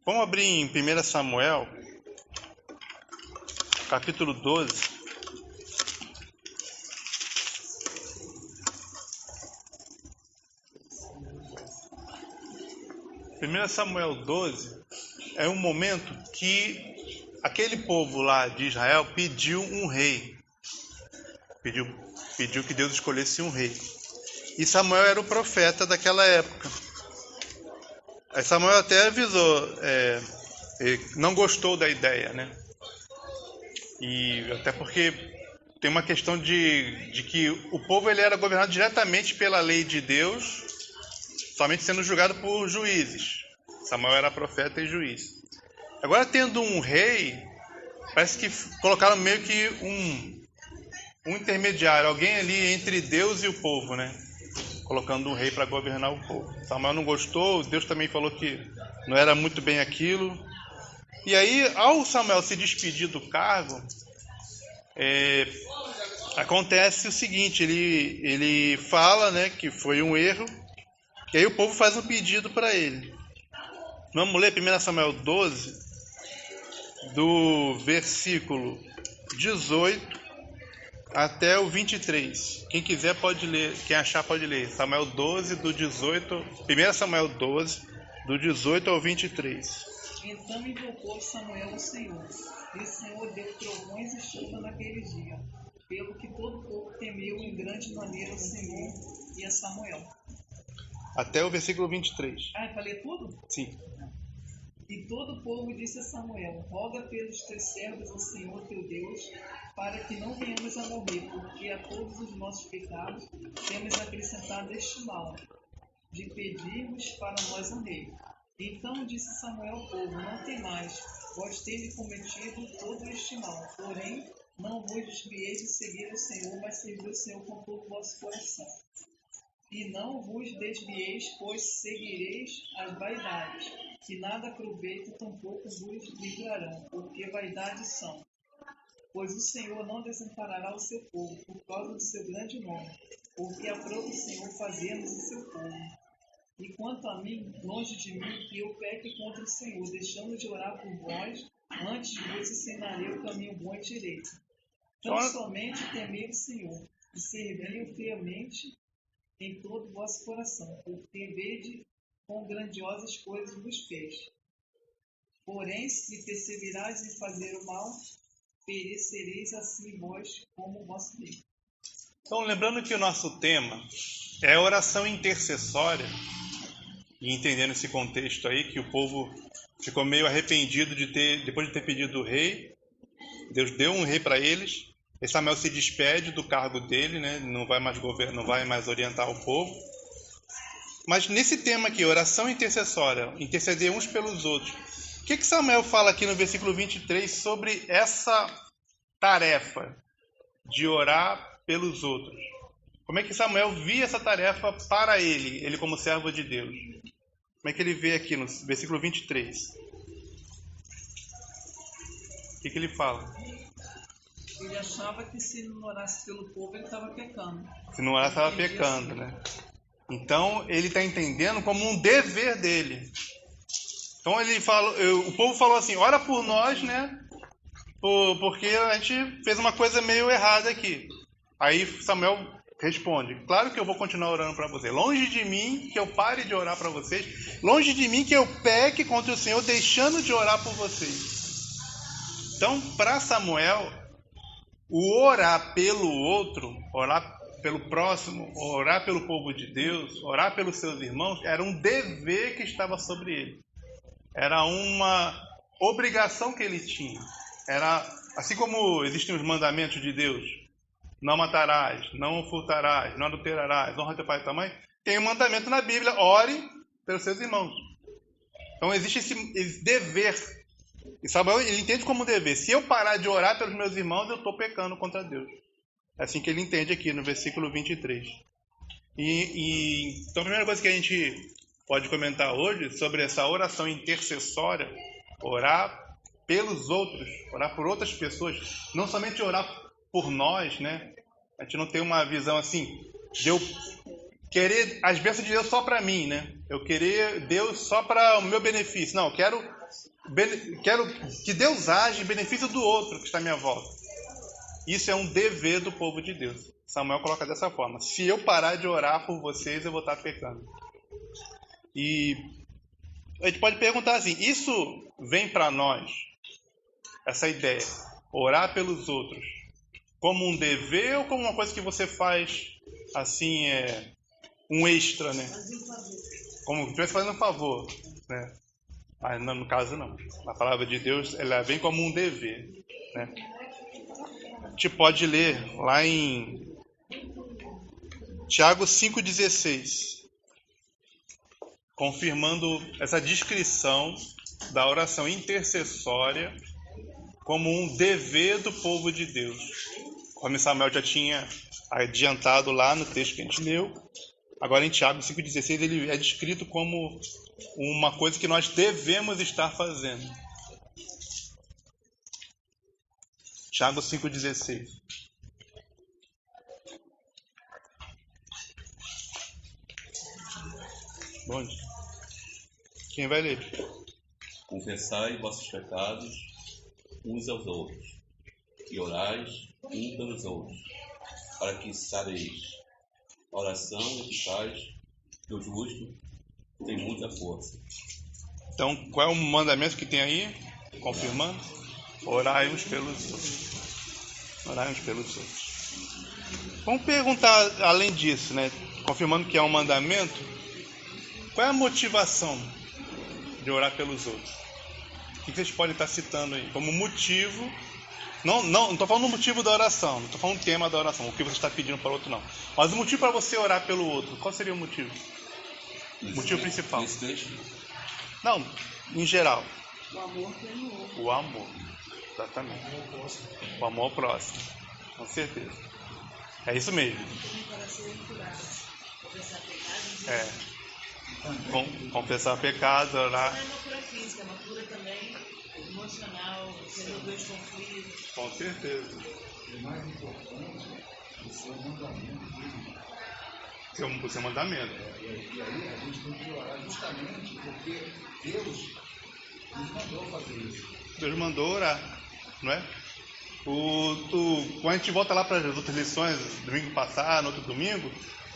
Vamos abrir em 1 Samuel, capítulo 12. Primeiro Samuel 12 é um momento que aquele povo lá de Israel pediu um rei. Pediu que Deus escolhesse um rei. E Samuel era o profeta daquela época. Aí Samuel até avisou, ele não gostou da ideia, né? E até porque tem uma questão de que o povo ele era governado diretamente pela lei de Deus, somente sendo julgado por juízes. Samuel era profeta e juiz. Agora, tendo um rei, parece que colocaram meio que um intermediário, alguém ali entre Deus e o povo, né? Colocando um rei para governar o povo. Samuel não gostou, Deus também falou que não era muito bem aquilo. E aí, ao Samuel se despedir do cargo, acontece o seguinte, ele fala, né, que foi um erro, e aí o povo faz um pedido para ele. Vamos ler 1 Samuel 12, do versículo 18 até o 23. Quem quiser pode ler, quem achar pode ler. Samuel 12, do 18, 1 Samuel 12, do 18 ao 23. Então invocou Samuel ao Senhor, e o Senhor deu trovões e chuva naquele dia, pelo que todo o povo temeu em grande maneira ao Senhor e a Samuel. Até o versículo 23. Ah, é para ler tudo? Sim. E todo o povo disse a Samuel: roga pelos teus servos ao Senhor teu Deus, para que não venhamos a morrer, porque a todos os nossos pecados temos acrescentado este mal, de pedirmos para nós um rei. Então disse Samuel ao povo: não temais, vós tendes cometido todo este mal, porém não vos desvieis de seguir o Senhor, mas servi o Senhor com todo o vosso coração. E não vos desvieis, pois seguireis as vaidades, que nada aproveita, tampouco vos livrarão, porque vaidades são. Pois o Senhor não desamparará o seu povo, por causa do seu grande nome, porque aprova o Senhor fazer-nos o seu povo. E quanto a mim, longe de mim, que eu peque contra o Senhor, deixando de orar por vós, antes vos ensinarei o caminho bom e direito. Tão somente temei o Senhor, e servi-o fielmente em todo o vosso coração, porque vede quão grandiosas coisas vos fez. Porém, se perseverais em fazer o mal, perecereis assim vós como o vosso Deus. Então, lembrando que o nosso tema é oração intercessória, e entendendo esse contexto aí, que o povo ficou meio arrependido depois de ter pedido o rei, Deus deu um rei para eles, e Samuel se despede do cargo dele, né? Não vai mais orientar o povo. Mas nesse tema aqui, oração intercessória, interceder uns pelos outros, o que Samuel fala aqui no versículo 23 sobre essa tarefa de orar pelos outros? Como é que Samuel via essa tarefa para ele como servo de Deus? Como é que ele vê aqui no versículo 23? O que ele fala? Ele achava que se não orasse pelo povo, ele estava pecando. Se não orasse, estava pecando, assim, né? Então, ele está entendendo como um dever dele. Então, o povo falou assim, ora por nós, né? Porque a gente fez uma coisa meio errada aqui. Aí Samuel responde, claro que eu vou continuar orando para vocês. Longe de mim que eu pare de orar para vocês. Longe de mim que eu peque contra o Senhor, deixando de orar por vocês. Então, para Samuel, o orar pelo outro, orar pelo próximo, orar pelo povo de Deus, orar pelos seus irmãos, era um dever que estava sobre ele. Era uma obrigação que ele tinha. Era, assim como existem os mandamentos de Deus, não matarás, não furtarás, não adulterarás, honra teu pai e tua mãe, tem um mandamento na Bíblia, ore pelos seus irmãos. Então existe esse dever. E Samuel, ele entende como dever. Se eu parar de orar pelos meus irmãos, eu estou pecando contra Deus. É assim que ele entende aqui no versículo 23. Então a primeira coisa que a gente pode comentar hoje sobre essa oração intercessória, orar pelos outros, orar por outras pessoas, não somente orar por nós, né? A gente não tem uma visão assim, de eu querer as bênçãos de Deus só para mim, né? eu querer Deus só para o meu benefício. Não, quero que Deus age em benefício do outro que está à minha volta. Isso é um dever do povo de Deus. Samuel coloca dessa forma: se eu parar de orar por vocês, eu vou estar pecando. E a gente pode perguntar assim: isso vem para nós, essa ideia, orar pelos outros, como um dever ou como uma coisa que você faz assim, um extra, né? Como se estivesse fazendo um favor, né? Mas no caso não. A palavra de Deus, ela vem como um dever, né? A gente pode ler lá em Tiago 5,16, confirmando essa descrição da oração intercessória como um dever do povo de Deus. Como Samuel já tinha adiantado lá no texto que a gente leu, agora em Tiago 5,16 ele é descrito como uma coisa que nós devemos estar fazendo. Tiago 5,16. Bom dia. Quem vai ler? Confessai vossos pecados uns aos outros, e orais uns pelos outros, para que sareis. A oração eficaz do justo tem muita força. Então, qual é o mandamento que tem aí? Confirmando? Orai uns pelos outros. Orai uns pelos outros. Vamos perguntar, além disso, né? Confirmando que é um mandamento, qual é a motivação de orar pelos outros? O que vocês podem estar citando aí como motivo? Não estou falando do motivo da oração, não estou falando do tema da oração, o que você está pedindo para o outro, não. Mas o motivo para você orar pelo outro, qual seria o motivo? O motivo principal. Nesse texto? Não, em geral. O amor pelo outro. O amor, exatamente. O amor ao próximo, com certeza. É isso mesmo. Para ser curado. Confessar pecados. Confessar pecados, orar. Não é uma cura física, é uma cura também emocional, resolver os conflitos. Com certeza. O mais importante é o seu mandamento dele. O seu mandamento. E aí a gente tem que orar justamente porque Deus nos mandou fazer isso. Deus mandou orar, não é? Quando a gente volta lá para as outras lições, domingo passado, no outro domingo,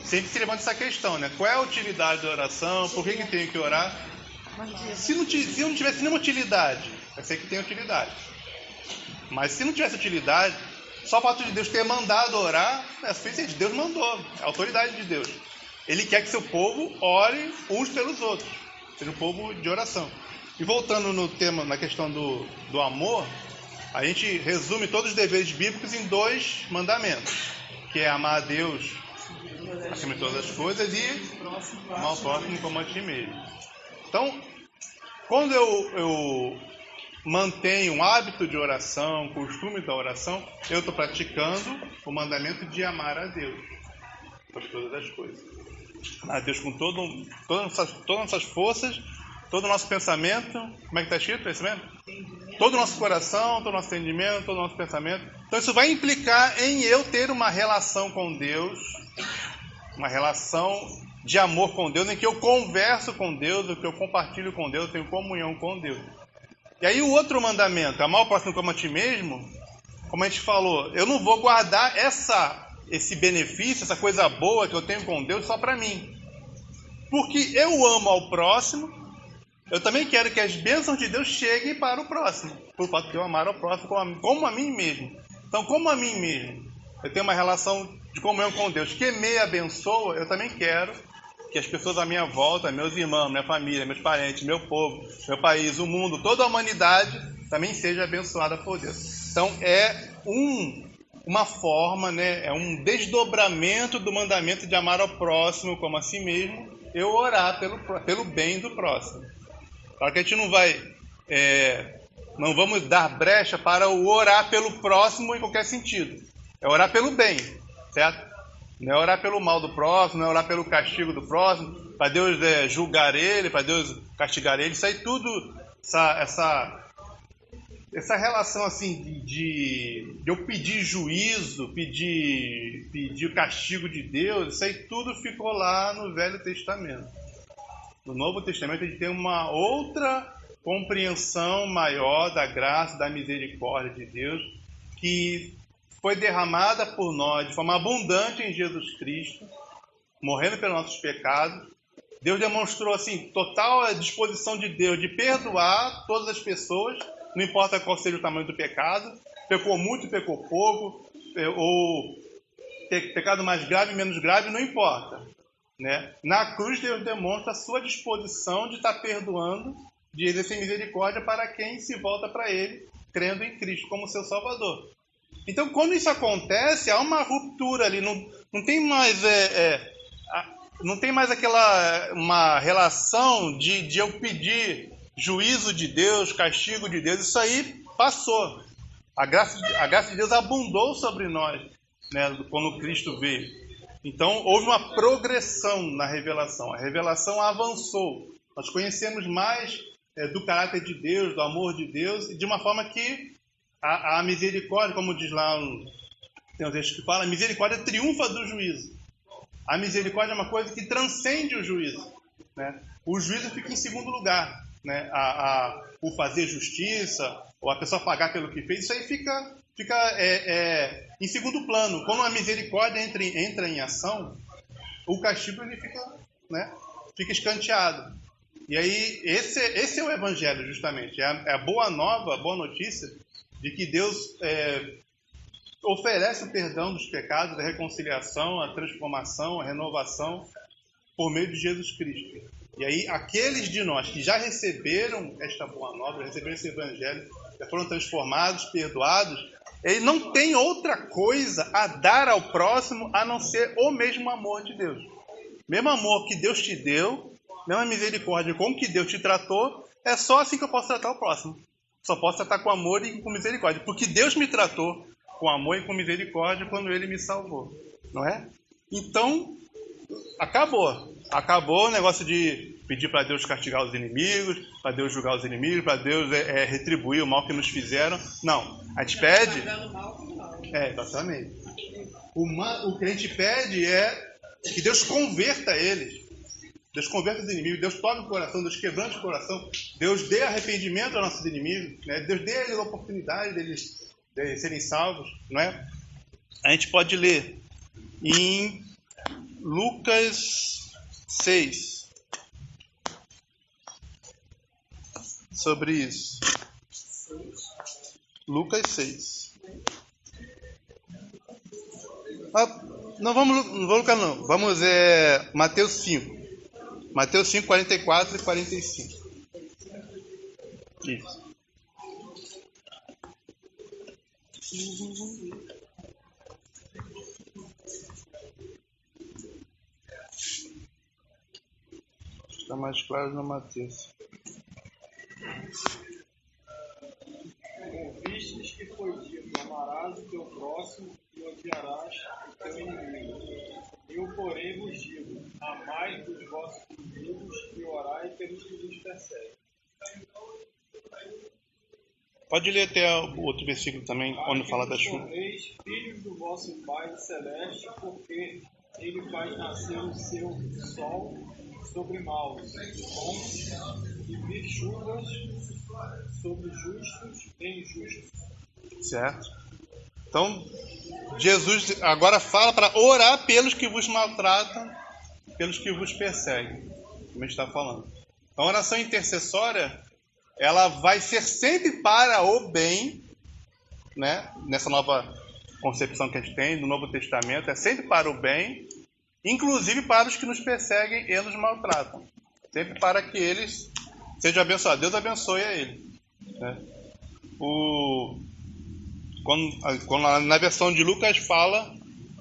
sempre se levanta essa questão, né? Qual é a utilidade da oração? Por que tem que orar? Se não tivesse nenhuma utilidade, eu sei que tem utilidade. Mas se não tivesse utilidade, só o fato de Deus ter mandado orar é suficiente. Deus mandou, é a autoridade de Deus. Ele quer que seu povo ore uns pelos outros, seja um povo de oração. E voltando no tema, na questão do amor, a gente resume todos os deveres bíblicos em 2 mandamentos, que é amar a Deus acima de todas as coisas e amar o próximo como a ti mesmo. Então, quando eu mantenho um hábito de oração, costume da oração, eu estou praticando o mandamento de amar a Deus sobre todas as coisas. Amar a Deus com todas as nossas forças, todo o nosso pensamento. Como é que está escrito? É isso mesmo? Todo o nosso coração, todo o nosso entendimento, todo o nosso pensamento. Então isso vai implicar em eu ter uma relação com Deus, uma relação de amor com Deus, em que eu converso com Deus, em que eu compartilho com Deus, tenho comunhão com Deus. E aí o outro mandamento, amar o próximo como a ti mesmo, como a gente falou, eu não vou guardar esse benefício, essa coisa boa que eu tenho com Deus só para mim. Porque eu amo ao próximo, eu também quero que as bênçãos de Deus cheguem para o próximo, por fato de eu amar ao próximo como a mim mesmo. Então, como a mim mesmo, eu tenho uma relação de comunhão com Deus que me abençoa, eu também quero que as pessoas à minha volta, meus irmãos, minha família, meus parentes, meu povo, meu país, o mundo, toda a humanidade também seja abençoada por Deus. Então é uma forma, né, é um desdobramento do mandamento de amar ao próximo como a si mesmo, eu orar pelo bem do próximo. Claro que a gente não vamos dar brecha para o orar pelo próximo em qualquer sentido. É orar pelo bem, certo? Não é orar pelo mal do próximo, não é orar pelo castigo do próximo, para Deus julgar ele, para Deus castigar ele. Isso aí tudo, essa relação assim de eu pedir juízo, pedir o castigo de Deus, isso aí tudo ficou lá no Velho Testamento. No Novo Testamento a gente tem uma outra compreensão maior da graça, da misericórdia de Deus, que foi derramada por nós de forma abundante em Jesus Cristo, morrendo pelos nossos pecados. Deus demonstrou assim total disposição de Deus de perdoar todas as pessoas, não importa qual seja o tamanho do pecado, pecou muito, pecou pouco, ou pecado mais grave, menos grave, não importa, né? Na cruz Deus demonstra a sua disposição de estar perdoando, de exercer misericórdia para quem se volta para Ele, crendo em Cristo como seu Salvador. Então, quando isso acontece, há uma ruptura ali, não tem mais não tem mais uma relação de eu pedir juízo de Deus, castigo de Deus. Isso aí passou. A graça de Deus abundou sobre nós, né, quando Cristo veio. Então, houve uma progressão na revelação. A revelação avançou. Nós conhecemos mais do caráter de Deus, do amor de Deus, de uma forma que a misericórdia, como diz lá, tem um texto que fala, a misericórdia triunfa do juízo. A misericórdia é uma coisa que transcende o juízo, né? O juízo fica em segundo lugar, né? O fazer justiça, ou a pessoa pagar pelo que fez, isso aí fica em segundo plano. Quando a misericórdia entra em ação, o castigo ele fica escanteado. E aí, esse é o Evangelho, justamente. É a boa nova, a boa notícia de que Deus oferece o perdão dos pecados, a reconciliação, a transformação, a renovação por meio de Jesus Cristo. E aí, aqueles de nós que já receberam esta boa nova, receberam esse Evangelho, já foram transformados, perdoados, ele não tem outra coisa a dar ao próximo a não ser o mesmo amor de Deus. Mesmo amor que Deus te deu, mesma misericórdia com que Deus te tratou, é só assim que eu posso tratar o próximo. Só posso tratar com amor e com misericórdia. Porque Deus me tratou com amor e com misericórdia quando Ele me salvou. Não é? Então, acabou. Acabou o negócio de pedir para Deus castigar os inimigos, para Deus julgar os inimigos, para Deus retribuir o mal que nos fizeram. Não. A gente pede... exatamente. O que a gente pede é que Deus converta eles. Deus converta os inimigos, Deus toca o coração, Deus quebrante o coração, Deus dê arrependimento aos nossos inimigos, né? Deus dê a eles a oportunidade de serem salvos, não é? A gente pode ler em Lucas 6 sobre isso. Lucas 6. Não vamos Lucas não, vamos Mateus 5. Mateus 5, 44 e 45. Isso. Está mais claro no Mateus. Ouvistes que foi dito, amarás o teu próximo e odiarás o teu inimigo. Eu, porém, vos digo, amai os vossos inimigos e orai pelos que vos perseguem. Pode ler até o outro versículo também, quando fala da chuva. Torneis filhos do vosso Pai celeste, porque Ele faz nascer o seu sol sobre maus e bons, e vir chuvas sobre justos e injustos. Certo? Então, Jesus agora fala para orar pelos que vos maltratam, pelos que vos perseguem, como a gente está falando. Então, a oração intercessória, ela vai ser sempre para o bem, né? Nessa nova concepção que a gente tem do Novo Testamento, é sempre para o bem, inclusive para os que nos perseguem e nos maltratam. Sempre para que eles sejam abençoados. Deus abençoe a ele, né? Quando na versão de Lucas fala,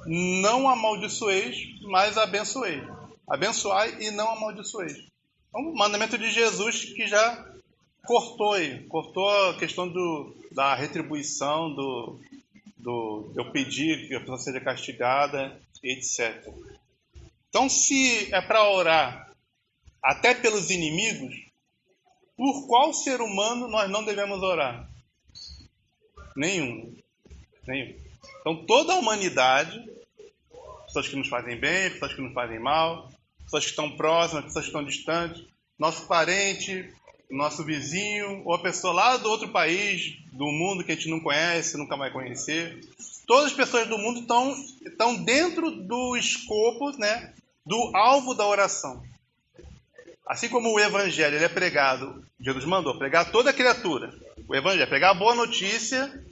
não amaldiçoeis, mas abençoei. Abençoai e não amaldiçoeis. É um mandamento de Jesus que já cortou a questão da retribuição, de eu pedir que a pessoa seja castigada, etc. Então, se é para orar até pelos inimigos, por qual ser humano nós não devemos orar? Nenhum. Então, toda a humanidade, pessoas que nos fazem bem, pessoas que nos fazem mal, pessoas que estão próximas, pessoas que estão distantes, nosso parente, nosso vizinho, ou a pessoa lá do outro país, do mundo que a gente não conhece, nunca vai conhecer. Todas as pessoas do mundo estão dentro do escopo, né, do alvo da oração. Assim como o Evangelho ele é pregado, Jesus mandou pregar a toda criatura. O Evangelho é pregar a boa notícia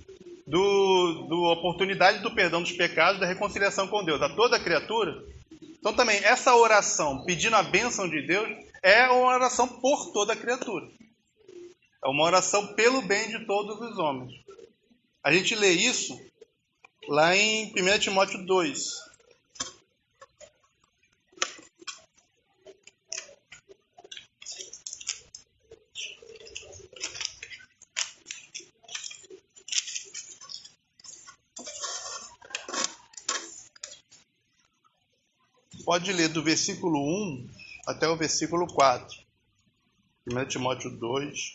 do oportunidade do perdão dos pecados, da reconciliação com Deus, a toda criatura. Então também essa oração pedindo a bênção de Deus é uma oração por toda a criatura. É uma oração pelo bem de todos os homens. A gente lê isso lá em 1 Timóteo 2. Pode ler do versículo 1 até o versículo 4. 1 Timóteo 2.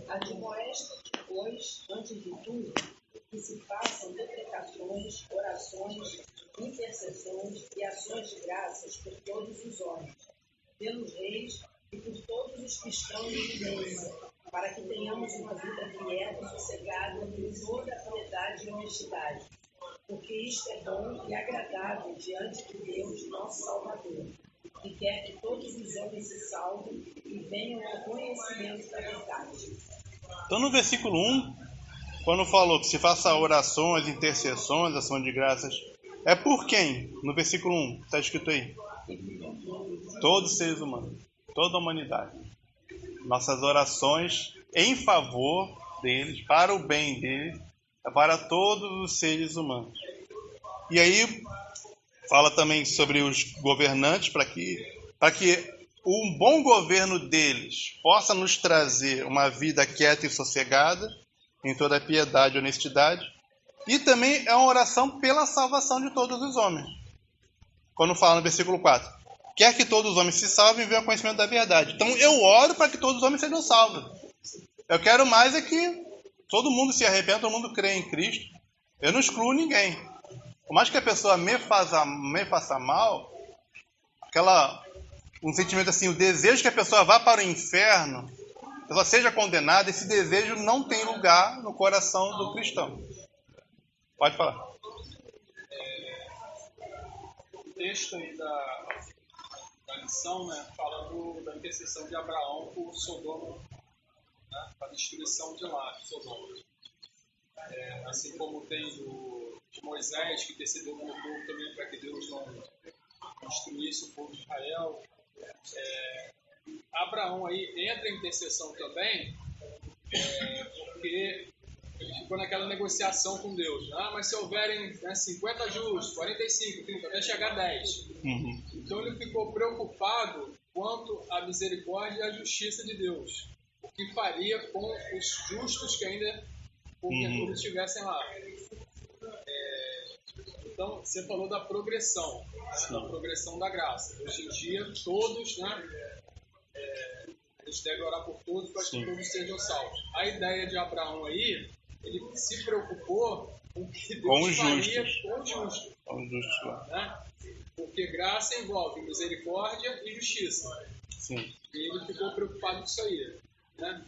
Admoesta-te, pois, antes de tudo, que se façam deprecações, orações, intercessões e ações de graças por todos os homens, pelos reis e por todos os que estão em evidência, para que tenhamos uma vida quieta e sossegada em toda a piedade e honestidade. Porque isto é bom e agradável diante de Deus, nosso Salvador, que quer que todos os homens se salvem e venham ao conhecimento da verdade. Então no versículo 1, quando falou que se faça orações, intercessões, ação de graças, é por quem? No versículo 1, está escrito aí. Todos os seres humanos, toda a humanidade. Nossas orações em favor deles, para o bem deles, é para todos os seres humanos. E aí fala também sobre os governantes, para que um bom governo deles possa nos trazer uma vida quieta e sossegada, em toda a piedade e honestidade. E também é uma oração pela salvação de todos os homens. Quando fala no versículo 4, quer que todos os homens se salvem e venham ao conhecimento da verdade. Então eu oro para que todos os homens sejam salvos. Eu quero mais é que todo mundo se arrependa, todo mundo crê em Cristo. Eu não excluo ninguém. Por mais que a pessoa me faça mal, um sentimento assim, o desejo que a pessoa vá para o inferno, que ela seja condenada, esse desejo não tem lugar no coração do cristão. Pode falar. O texto aí da lição, né, fala da intercessão de Abraão por Sodoma, né, para a destruição de lá, de Sodoma. Assim como tem de Moisés, que intercedeu pelo povo também para que Deus não destruísse o povo de Israel. Abraão aí entra em intercessão também, porque ele ficou naquela negociação com Deus. Mas se houverem 50 justos, 45, 30, até chegar a 10. Uhum. Então ele ficou preocupado quanto à misericórdia e à justiça de Deus. O que faria com os justos que ainda porventura estivessem lá. Então, você falou da progressão, da progressão da graça. Hoje em dia, todos, a gente deve orar por todos para que todos sejam salvos. A ideia de Abraão aí, ele se preocupou com o que Deus faria com os justos. Né? Porque graça envolve misericórdia e justiça. Sim. E ele ficou preocupado com isso aí. Né?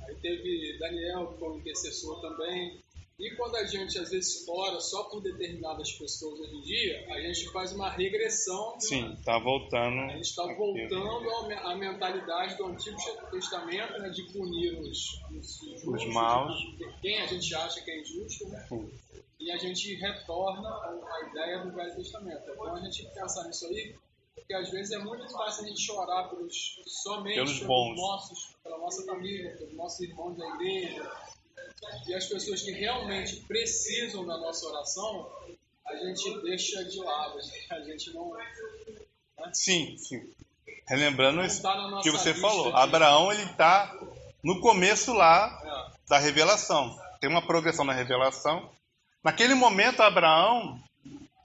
Aí teve Daniel, que foi um intercessor também. E quando a gente, às vezes, ora só por determinadas pessoas hoje em dia, a gente faz uma regressão. Sim, está voltando. A gente está voltando à mentalidade do Antigo Testamento, né, de punir os maus. Quem a gente acha que é injusto, né? E a gente retorna à ideia do Velho Testamento. É bom a gente pensar nisso aí, porque às vezes é muito fácil a gente chorar somente pela nossa família, pelos nossos irmãos da igreja. E as pessoas que realmente precisam da nossa oração, a gente deixa de lado, a gente não... Né? Sim. Relembrando isso que você falou, de... Abraão ele está no começo lá da revelação. Tem uma progressão na revelação. Naquele momento, Abraão,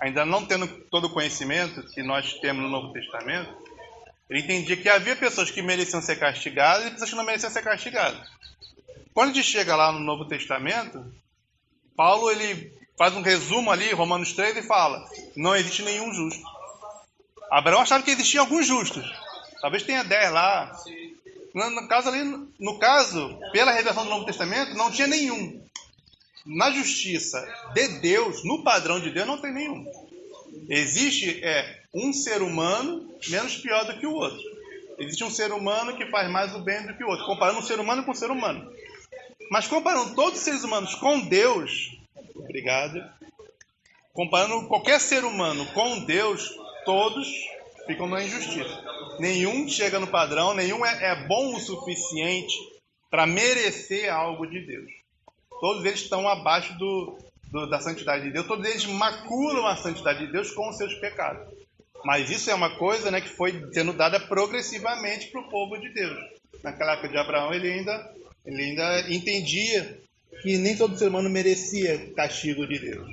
ainda não tendo todo o conhecimento que nós temos no Novo Testamento, ele entendia que havia pessoas que mereciam ser castigadas e pessoas que não mereciam ser castigadas. Quando a gente chega lá no Novo Testamento, Paulo ele faz um resumo ali, Romanos 3, e fala: não existe nenhum justo. Abraão achava que existiam alguns justos. Talvez tenha 10 lá. No caso, pela revelação do Novo Testamento, não tinha nenhum. Na justiça de Deus, no padrão de Deus, não tem nenhum. Existe um ser humano menos pior do que o outro. Existe um ser humano que faz mais o bem do que o outro, comparando um ser humano com um ser humano. Mas comparando todos os seres humanos com Deus, obrigado. Comparando qualquer ser humano com Deus, todos ficam na injustiça. Nenhum chega no padrão, nenhum é bom o suficiente para merecer algo de Deus. Todos eles estão abaixo da santidade de Deus, todos eles maculam a santidade de Deus com os seus pecados. Mas isso é uma coisa, né, que foi sendo dada progressivamente para o povo de Deus. Naquela época de Abraão, ele ainda entendia que nem todo ser humano merecia castigo de Deus.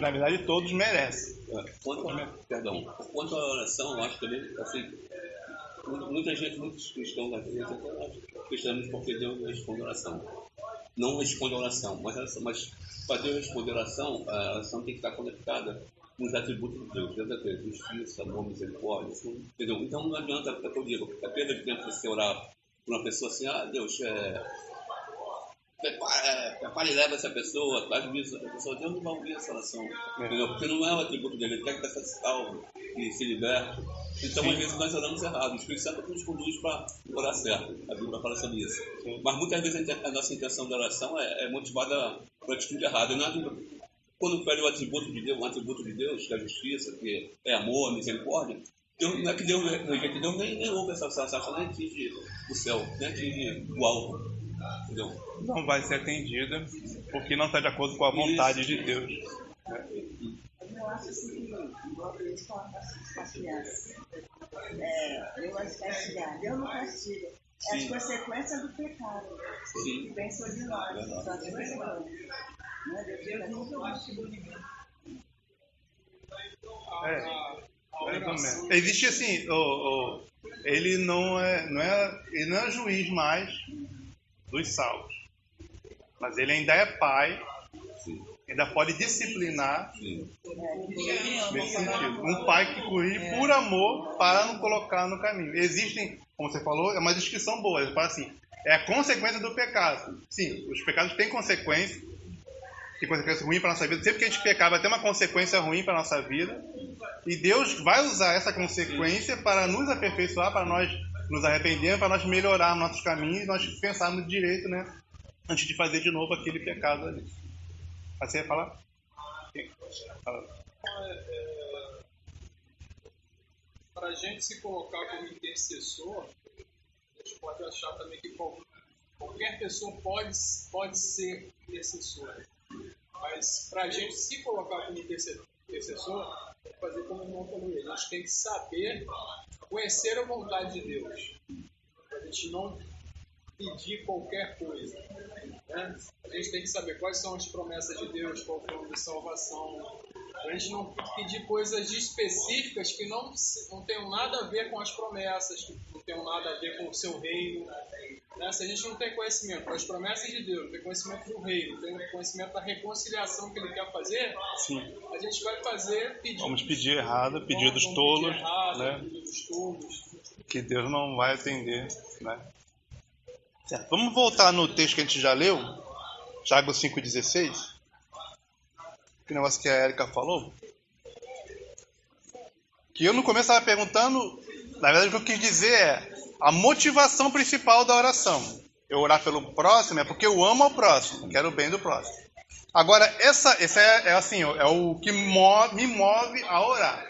Na verdade, todos merecem. Quanto à oração, eu acho também, assim, muitos cristãos às vezes questionamos porque Deus não responde a oração. Não responde a oração, mas para Deus responder a oração tem que estar conectada com os atributos de Deus. Deus é ter justiça, amor, misericórdia, assim, entendeu? Então não adianta, é que eu digo, a perda de tempo você orar por uma pessoa assim, Deus, prepare e leva essa pessoa, faz isso, essa pessoa, Deus não vai ouvir essa oração, entendeu? Porque não é o atributo dele, ele quer que a pessoa se salve e se liberte. Então, às vezes, nós oramos errado. O Espírito Santo nos conduz para orar certo. A Bíblia fala sobre isso. Mas muitas vezes a nossa intenção da oração é motivada por atitude errada. Quando pede o atributo de Deus, um atributo de Deus, que é a justiça, que é amor, misericórdia, Deus, não é que Deus nem ouve essa oração, nem atinge o céu, nem atinge o alto. Entendeu? Não vai ser atendida porque não está de acordo com a vontade de Deus. Eu acho assim que, igual eles falam para as crianças, eu gosto de castigar. Deus não castiga. É as consequências do pecado. Que vem sobre nós. São as consequências. Deus nunca castigou ninguém. Existe assim, ele não é juiz mais dos salvos. Mas ele ainda é pai. Sim. Ainda pode disciplinar. Sim. Nesse sentido. Um pai que corrige por amor para não colocar no caminho. Existem, como você falou, é uma descrição boa. Ele fala assim, é a consequência do pecado. Sim, os pecados têm consequência. Tem consequência ruim para a nossa vida. Sempre que a gente pecar, vai ter uma consequência ruim para a nossa vida. E Deus vai usar essa consequência para nos aperfeiçoar, para nós nos arrependermos, para nós melhorarmos nossos caminhos, nós pensarmos direito, né? Antes de fazer de novo aquele pecado ali. Você ia falar? Para a gente se colocar como intercessor, a gente pode achar também que qualquer pessoa pode ser intercessor. Mas para a gente se colocar como intercessor, tem que fazer como o irmão falou. A gente tem que saber conhecer a vontade de Deus. Para a gente não pedir qualquer coisa. Né? A gente tem que saber quais são as promessas de Deus, qual é o plano de salvação. A gente não pedir coisas específicas que não tenham nada a ver com as promessas, que não tenham nada a ver com o seu reino. Né? Se a gente não tem conhecimento das promessas de Deus, não tem conhecimento do reino, não tem conhecimento da reconciliação que Ele quer fazer, sim, a gente vai fazer pedidos. Vamos pedir errado, pedidos tolos, né? Pedidos tolos. Que Deus não vai atender, né? Certo. Vamos voltar no texto que a gente já leu, Tiago 5,16. Que negócio que a Érica falou. Que eu no começo estava perguntando, na verdade o que eu quis dizer é a motivação principal da oração. Eu orar pelo próximo é porque eu amo ao próximo, quero o bem do próximo. Agora, essa é o que me move a orar.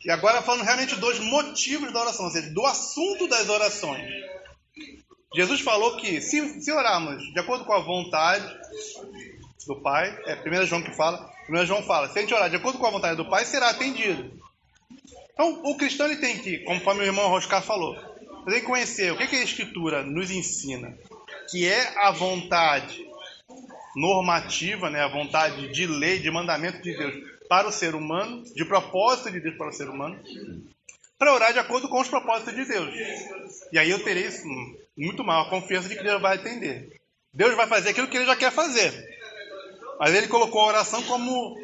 E agora falando realmente dos motivos da oração, ou seja, do assunto das orações. Jesus falou que se orarmos de acordo com a vontade do Pai, 1 João que fala, 1 João fala, se a gente orar de acordo com a vontade do Pai, será atendido. Então, o cristão ele tem que, conforme o irmão Roscar falou, tem que conhecer o que a Escritura nos ensina, que é a vontade normativa, né, a vontade de lei, de mandamento de Deus para o ser humano, de propósito de Deus para o ser humano, para orar de acordo com os propósitos de Deus. E aí eu terei muito maior confiança de que Deus vai atender. Deus vai fazer aquilo que Ele já quer fazer. Mas Ele colocou a oração como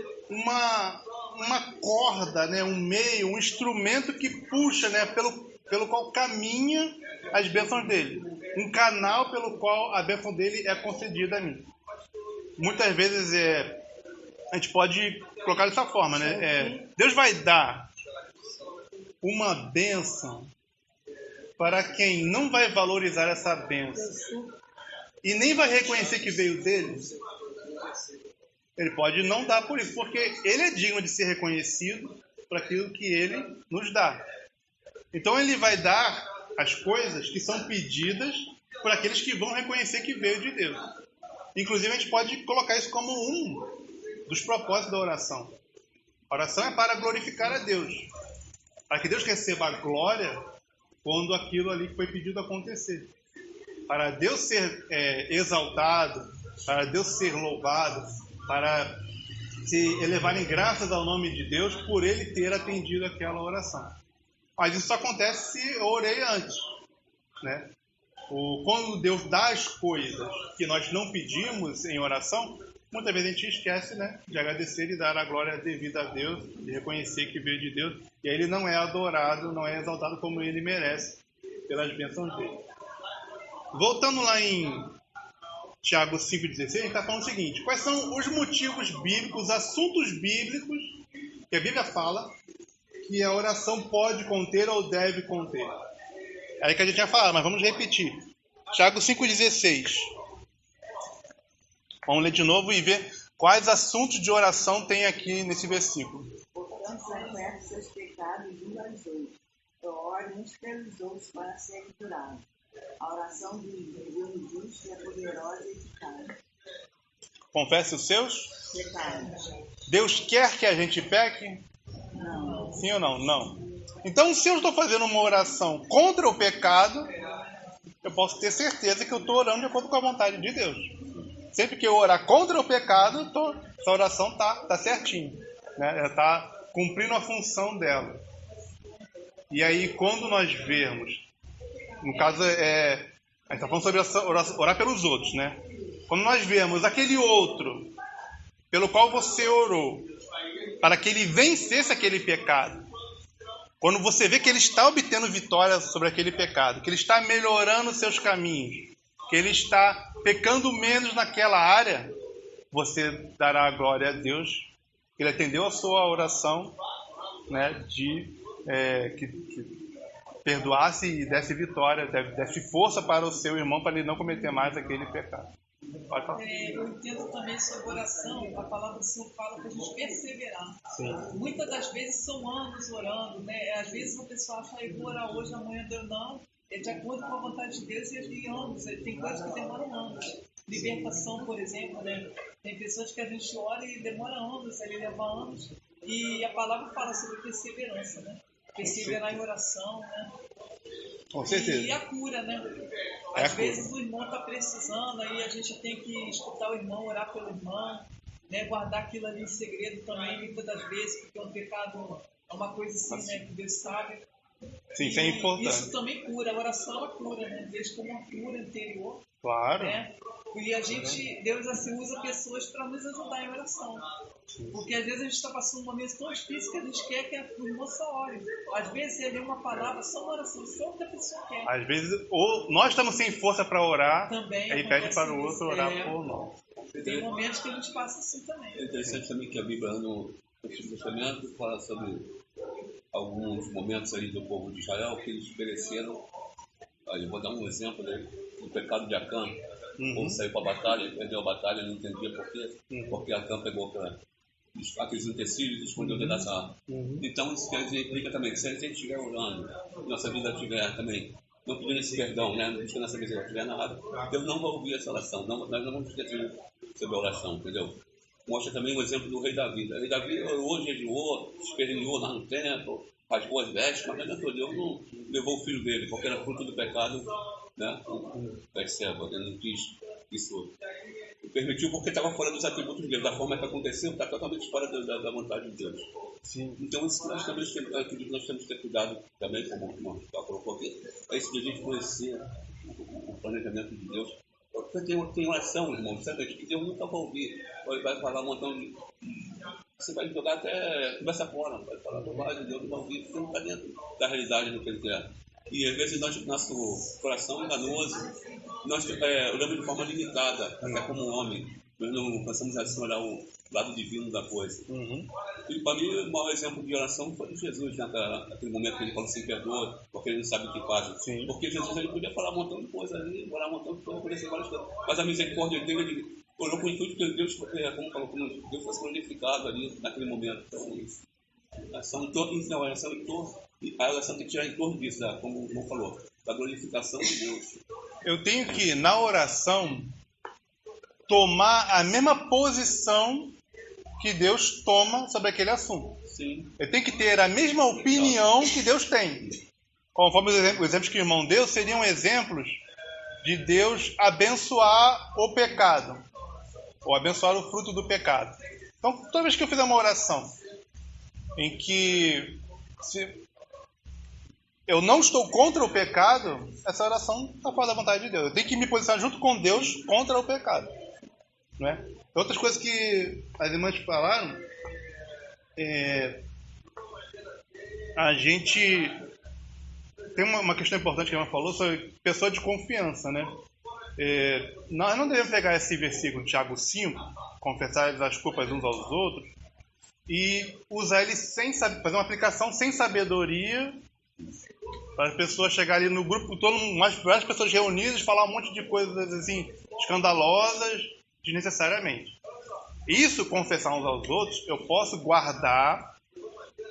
uma corda, né? Um meio, um instrumento que puxa, né? Pelo qual caminha as bênçãos dele. Um canal pelo qual a bênção dele é concedida a mim. Muitas vezes a gente pode colocar dessa forma, né? Deus vai dar uma bênção para quem não vai valorizar essa bênção e nem vai reconhecer que veio dele. Ele pode não dar por isso, porque ele é digno de ser reconhecido por aquilo que ele nos dá. Então ele vai dar as coisas que são pedidas por aqueles que vão reconhecer que veio de Deus. Inclusive a gente pode colocar isso como um dos propósitos da oração. A oração é para glorificar a Deus, para que Deus receba a glória quando aquilo ali que foi pedido acontecer. Para Deus ser exaltado, para Deus ser louvado, para se elevarem graças ao nome de Deus por ele ter atendido aquela oração. Mas isso só acontece se eu orei antes, né? Quando Deus dá as coisas que nós não pedimos em oração, muitas vezes a gente esquece, né, de agradecer e dar a glória devida a Deus, de reconhecer que veio de Deus, e aí ele não é adorado, não é exaltado como ele merece pelas bênçãos dele. Voltando lá em Tiago 5,16, a gente está falando o seguinte: quais são os motivos bíblicos, os assuntos bíblicos que a Bíblia fala que a oração pode conter ou deve conter? É aí que a gente já falou, mas vamos repetir. Tiago 5,16. Vamos ler de novo e ver quais assuntos de oração tem aqui nesse versículo. Portanto, reconhece seus pecados uns aos outros. Ore uns pelos outros para serem curados. A oração do Deus justo é poderosa e eficaz. Confesse os seus Pecados. Deus quer que a gente peque? Não. Sim ou não? Não. Então, se eu estou fazendo uma oração contra o pecado, eu posso ter certeza que eu estou orando de acordo com a vontade de Deus. Sempre que eu orar contra o pecado, essa oração tá certinho, né? Ela está cumprindo a função dela. E aí, quando nós vermos, no caso, a gente está falando sobre orar pelos outros, né? Quando nós vemos aquele outro pelo qual você orou, para que ele vencesse aquele pecado, quando você vê que ele está obtendo vitória sobre aquele pecado, que ele está melhorando seus caminhos, que ele está pecando menos naquela área, você dará a glória a Deus, que ele atendeu a sua oração, né, de que perdoasse e desse vitória, desse força para o seu irmão, para ele não cometer mais aquele pecado. Pode falar. Eu entendo também sobre oração, a palavra do Senhor fala para a gente perseverar. Sim. Muitas das vezes são anos orando, né? Às vezes o pessoal acha, eu vou orar hoje, amanhã Deus não. É de acordo com a vontade de Deus e anos. Tem coisas que demoram anos. Libertação, por exemplo, né? Tem pessoas que a gente ora e demora anos, ele leva anos. E a palavra fala sobre perseverança, né? Perseverar em oração, né? Com certeza. E a cura, né? Às vezes o irmão está precisando, aí a gente tem que escutar o irmão, orar pelo irmão, né? Guardar aquilo ali em segredo também, muitas das vezes, porque um pecado é uma coisa assim, né? Que Deus sabe. Sim, isso é importante. Isso também cura, a oração é cura, né? Deus como uma cura interior. Claro. Né? E a gente, Deus assim usa pessoas para nos ajudar em oração. Porque às vezes a gente está passando um momento tão difícil que a gente quer que o irmão só ore. Às vezes ele lê uma palavra, só uma oração, só o que a pessoa quer. Às vezes, ou nós estamos sem força para orar, Também aí pede para o outro orar por nós. Tem momentos que a gente passa assim também. É interessante também que a Bíblia, no Antigo Testamento, fala sobre alguns momentos aí do povo de Israel que eles pereceram. Eu vou dar um exemplo, né, do pecado de Acã. Quando saiu para a batalha, perdeu a batalha, não entendia por quê. Porque Acã pegou aqueles utensílios e escondeu dentro da arma. Então isso quer dizer, implica também que se a gente estiver orando, nossa vida estiver também não pedindo esse perdão, né, não buscando essa misericórdia, estiver na área, Deus não vai ouvir essa oração. Nós não vamos esquecer sobre a oração, entendeu? Mostra também o exemplo do rei Davi. O rei Davi orou, jejuou, esperneou lá no templo, rasgou as vestes, mas Deus não levou o filho dele, porque era fruto do pecado, né? Perceba, ele não quis isso. Permitiu porque estava fora dos atributos de Deus. Da forma que aconteceu, está totalmente fora da vontade de Deus. Sim. Então, isso que nós temos que ter cuidado também, como o irmão colocou aqui, é isso de a gente conhecer o planejamento de Deus. Porque tem oração, irmão, sabe? Que Deus nunca vai ouvir. Ele vai falar um montão você vai jogar até conversa fora, vai falar bobagem, Deus não vai ouvir, porque não está dentro da realidade do que ele quer. E às vezes nosso coração enganoso, nós olhamos de forma limitada, até como homem. Nós não pensamos assim, olhar o lado divino da coisa. E para mim, o maior exemplo de oração foi Jesus, naquele momento que ele falou assim, perdoa, porque ele não sabe o que faz. Sim. Porque Jesus ele podia falar um montão de coisa ali, orar um montão de coisa, podia ser várias coisas. Mas a misericórdia dele, ele olhou com o intuito que Deus, como falou, como Deus fosse glorificado ali naquele momento. Então, a oração tem que tirar em torno disso, como o irmão falou, da glorificação de Deus. Eu tenho que, na oração, tomar a mesma posição que Deus toma sobre aquele assunto. Sim. Eu tenho que ter a mesma opinião que Deus tem. Conforme os exemplos que o irmão deu, seriam exemplos de Deus abençoar o pecado, ou abençoar o fruto do pecado. Então, toda vez que eu fizer uma oração em que eu não estou contra o pecado, essa oração está fora da vontade de Deus. Eu tenho que me posicionar junto com Deus contra o pecado. Não é? Outras coisas que as irmãs falaram, a gente tem uma questão importante que a irmã falou sobre pessoa de confiança, né? Nós não devemos pegar esse versículo de Tiago 5, confessar as culpas uns aos outros, e usar ele sem saber, fazer uma aplicação sem sabedoria, para as pessoas chegarem ali no grupo, várias pessoas reunidas, falar um monte de coisas assim escandalosas desnecessariamente. Isso, confessar uns aos outros, eu posso guardar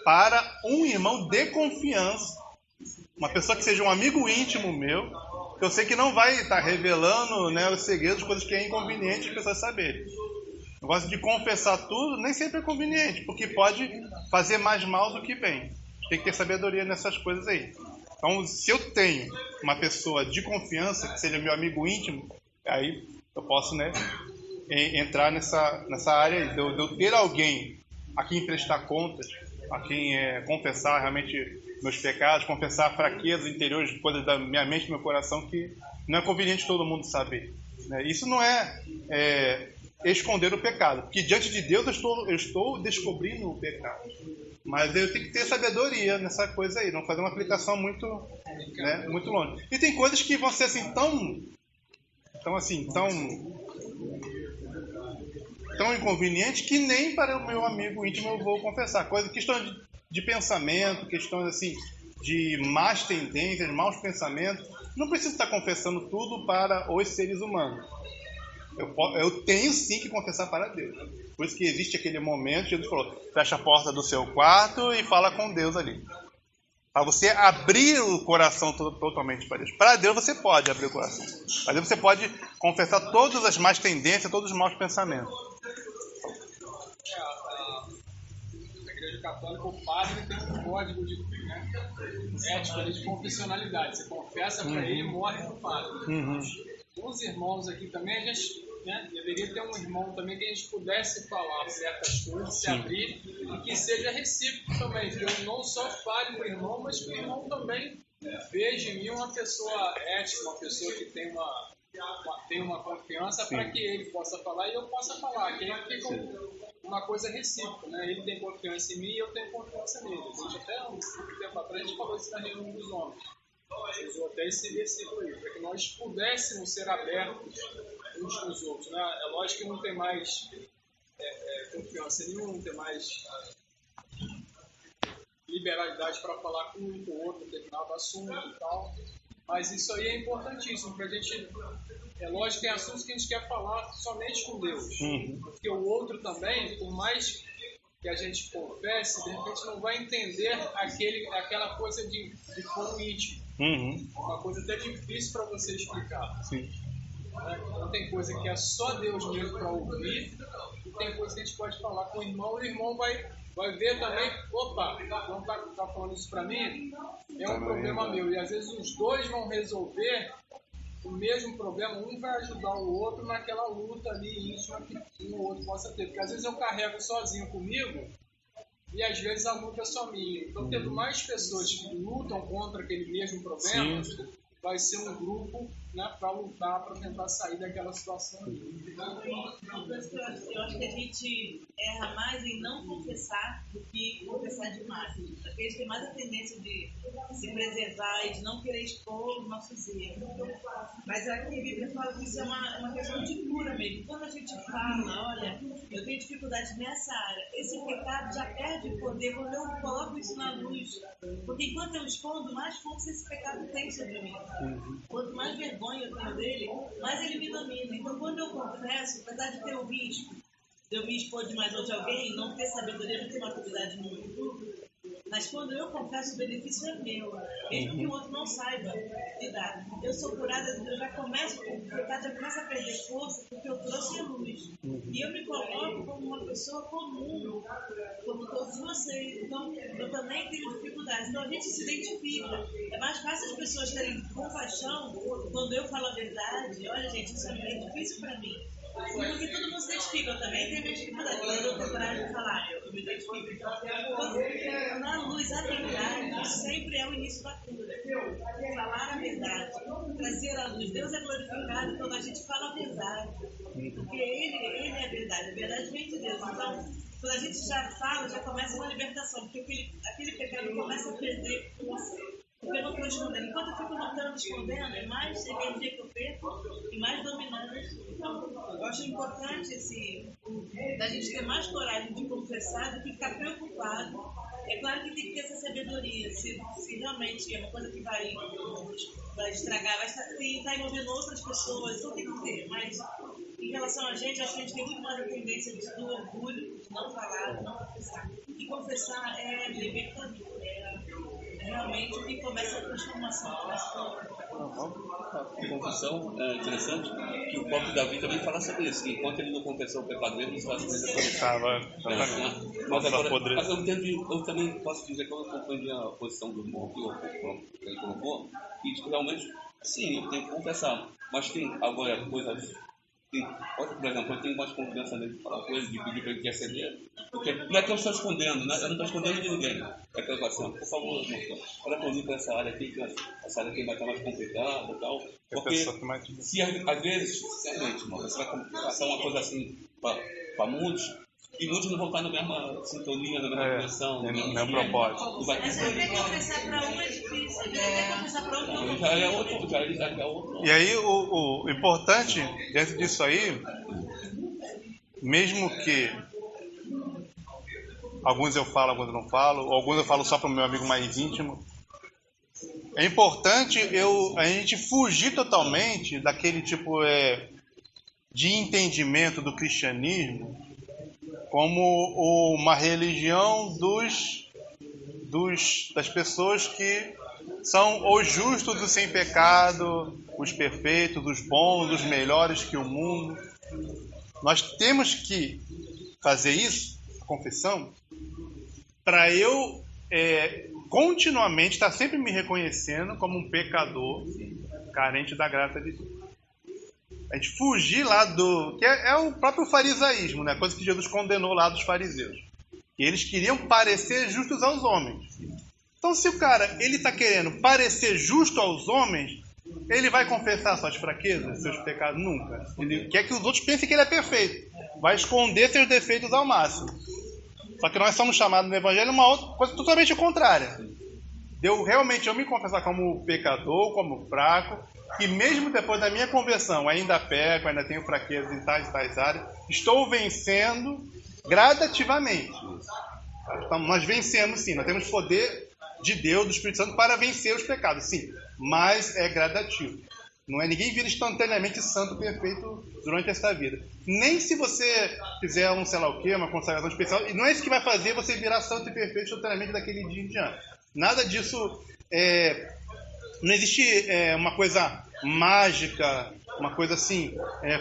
para um irmão de confiança, uma pessoa que seja um amigo íntimo meu, que eu sei que não vai estar revelando, né, os segredos, coisas que é inconveniente as pessoas saberem. O negócio de confessar tudo nem sempre é conveniente, porque pode fazer mais mal do que bem. Tem que ter sabedoria nessas coisas aí. Então, se eu tenho uma pessoa de confiança, que seja meu amigo íntimo, aí eu posso, né, entrar nessa área aí, de eu ter alguém a quem prestar contas, a quem confessar realmente meus pecados, confessar fraquezas interiores, coisas da minha mente e meu coração, que não é conveniente todo mundo saber. Né? Isso não é esconder o pecado, porque diante de Deus eu estou descobrindo o pecado. Mas eu tenho que ter sabedoria nessa coisa aí, não fazer uma aplicação muito, né, muito longe. E tem coisas que vão ser assim tão inconvenientes que nem para o meu amigo íntimo eu vou confessar. Questão de pensamento, questões assim de más tendências, maus pensamentos. Não preciso estar confessando tudo para os seres humanos. Eu tenho sim que confessar para Deus. Por isso que existe aquele momento, Jesus falou, fecha a porta do seu quarto e fala com Deus ali. Para você abrir o coração totalmente para Deus. Para Deus você pode abrir o coração. Para Deus você pode confessar todas as más tendências, todos os maus pensamentos. Na Igreja Católica, o padre tem um código de ética, de confessionalidade. Você confessa para ele e morre no padre. Os irmãos aqui também, a gente deveria ter um irmão também que a gente pudesse falar certas coisas, se abrir, e que seja recíproco também, que eu não só fale para o irmão, mas que o irmão também veja em mim uma pessoa ética, uma pessoa que tem uma confiança para que ele possa falar e eu possa falar, que aí fica uma coisa recíproca, né? Ele tem confiança em mim e eu tenho confiança nele. A gente até um tempo atrás a gente falou isso na reunião dos homens. Usou até esse versículo aí, para que nós pudéssemos ser abertos uns com os outros. Né? É lógico que não tem mais confiança nenhuma, não tem mais liberalidade para falar com um com o outro, determinado assunto e tal. Mas isso aí é importantíssimo, para a gente... É lógico que tem assuntos que a gente quer falar somente com Deus. Porque o outro também, por mais que a gente confesse, de repente não vai entender aquela coisa de como íntimo. Uma coisa até difícil para você explicar. Sim. Então tem coisa que é só Deus mesmo para ouvir, e tem coisa que a gente pode falar com o irmão vai ver também, opa, não tá falando isso para mim, é um problema meu. E às vezes os dois vão resolver o mesmo problema, um vai ajudar o outro naquela luta ali íntima que um ou outro possa ter. Porque às vezes eu carrego sozinho comigo, e às vezes a luta é só minha. Então, tendo mais pessoas que lutam contra aquele mesmo problema, vai ser um grupo, né, para lutar, para tentar sair daquela situação ali. Eu acho que a gente erra mais em não confessar do que confessar demais. Porque a gente tem mais a tendência de se preservar e de não querer expor os nossos erros. Mas aqui a Bíblia fala que isso é uma questão de cura mesmo. Quando a gente fala, olha, eu tenho dificuldade nessa área, esse pecado já perde o poder quando eu coloco isso na luz. Porque enquanto eu escondo, mais força esse pecado tem sobre mim. Quanto mais vergonha eu tenho dele, mais ele me domina. Então, quando eu confesso, apesar de ter o risco de eu me expor demais ou de alguém não ter sabedoria, não ter maturidade no mundo, mas quando eu confesso, o benefício é meu, mesmo que o outro não saiba lidar. Eu sou curada, eu já começo, o pecado já começa a perder força, porque eu trouxe a luz. E eu me coloco como uma pessoa comum, como todos vocês. Então, eu também tenho dificuldades. Então, a gente se identifica. É mais fácil as pessoas terem compaixão quando eu falo a verdade. Olha, gente, isso é bem difícil para mim. Porque todo mundo se identifica, eu também tenho minha dificuldade. Quando eu tenho coragem de falar, eu me identifico. Então, na luz, a verdade sempre é o início da cura. Falar a verdade, trazer a luz. Deus é glorificado quando a gente fala a verdade. Porque Ele é a verdade. A verdade vem de Deus. Então, quando a gente já fala, já começa uma libertação. Porque aquele pecado começa a perder força. Porque eu não estou escondendo. Enquanto eu fico lutando, escondendo, é mais energia que eu perco e mais dominante. Então, eu acho importante da gente ter mais coragem de confessar do que ficar preocupado. É claro que tem que ter essa sabedoria. Se realmente é uma coisa que vai estragar, vai estar envolvendo outras pessoas, então tem que ter. Mas em relação a gente, acho que a gente tem muito mais a tendência do orgulho, de não falar, de não confessar. E confessar é libertador. Realmente o que começa a transformação. A confissão é interessante que o próprio Davi também fala sobre isso, que enquanto ele não confessou o pecado dele, as coisas aconteceram. Mas eu também posso dizer que eu compreendi a posição do irmão que ele colocou, e realmente, sim, eu tenho que confessar, mas tem agora coisas. Por exemplo, eu tenho mais confiança nele de falar com ele, de pedir para ele quer ceder, porque não é que eu estou escondendo, né? Eu não estou escondendo de ninguém. É que eu falo assim, por favor, moção, olha comigo para essa área aqui, que essa área aqui vai estar mais complicada e tal. Porque se às vezes, sinceramente, irmão, você vai passar uma coisa assim para muitos, e muitos não vão estar na mesma sintonia, na mesma direção, no mesmo propósito. Mas até confessar para um é difícil, até confessar para outro não. Já é outro. E aí o importante dentro disso aí, mesmo que alguns eu falo, alguns eu não falo, alguns eu falo só para o meu amigo mais íntimo, é importante a gente fugir totalmente daquele tipo de entendimento do cristianismo como uma religião das pessoas que são os justos, os sem pecado, os perfeitos, os bons, os melhores que o mundo. Nós temos que fazer isso, a confissão, para eu continuamente estar sempre me reconhecendo como um pecador carente da graça de Deus. A gente fugir lá que é o próprio farisaísmo, né? Coisa que Jesus condenou lá dos fariseus. E eles queriam parecer justos aos homens. Então, se o cara está querendo parecer justo aos homens, ele vai confessar suas fraquezas, seus pecados? Nunca. Ele quer que os outros pensem que ele é perfeito. Vai esconder seus defeitos ao máximo. Só que nós somos chamados no Evangelho uma outra coisa totalmente contrária. Eu me confessar como pecador, como fraco, e mesmo depois da minha conversão, ainda peco, ainda tenho fraquezas em tais áreas, estou vencendo gradativamente. Então, nós vencemos sim, nós temos poder de Deus, do Espírito Santo, para vencer os pecados, sim, mas é gradativo. Não é ninguém vira instantaneamente santo perfeito durante essa vida. Nem se você fizer um sei lá o quê, uma consagração especial, e não é isso que vai fazer você virar santo e perfeito instantaneamente daquele dia em diante. Nada disso não existe uma coisa mágica, uma coisa assim,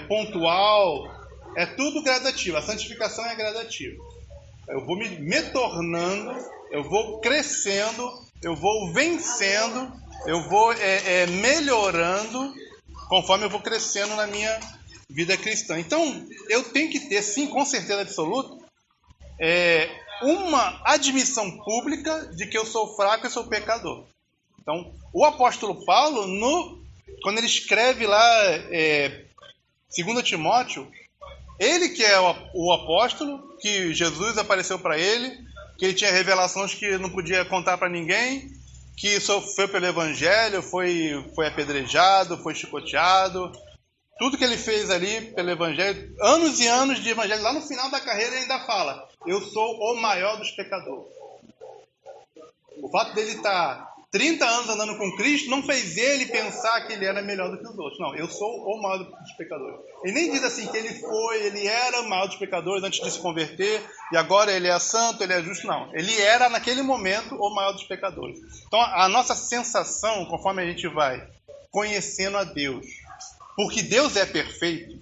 pontual. É tudo gradativo. A santificação é gradativa. Eu vou me tornando, eu vou crescendo, eu vou vencendo, eu vou melhorando conforme eu vou crescendo na minha vida cristã. Então, eu tenho que ter, sim, com certeza absoluta, uma admissão pública de que eu sou fraco e sou pecador. Então, O apóstolo Paulo, quando ele escreve lá 2 Timóteo, ele que é o apóstolo, que Jesus apareceu para ele, que ele tinha revelações que não podia contar para ninguém, que sofreu pelo evangelho, foi apedrejado, foi chicoteado. Tudo que ele fez ali pelo evangelho, anos e anos de evangelho, lá no final da carreira ele ainda fala: eu sou o maior dos pecadores. O fato dele estar 30 anos andando com Cristo não fez ele pensar que ele era melhor do que os outros. Não, eu sou o maior dos pecadores. Ele nem diz assim que ele era o maior dos pecadores antes de se converter, e agora ele é santo, ele é justo. Não, ele era naquele momento o maior dos pecadores. Então a nossa sensação, conforme a gente vai conhecendo a Deus, porque Deus é perfeito,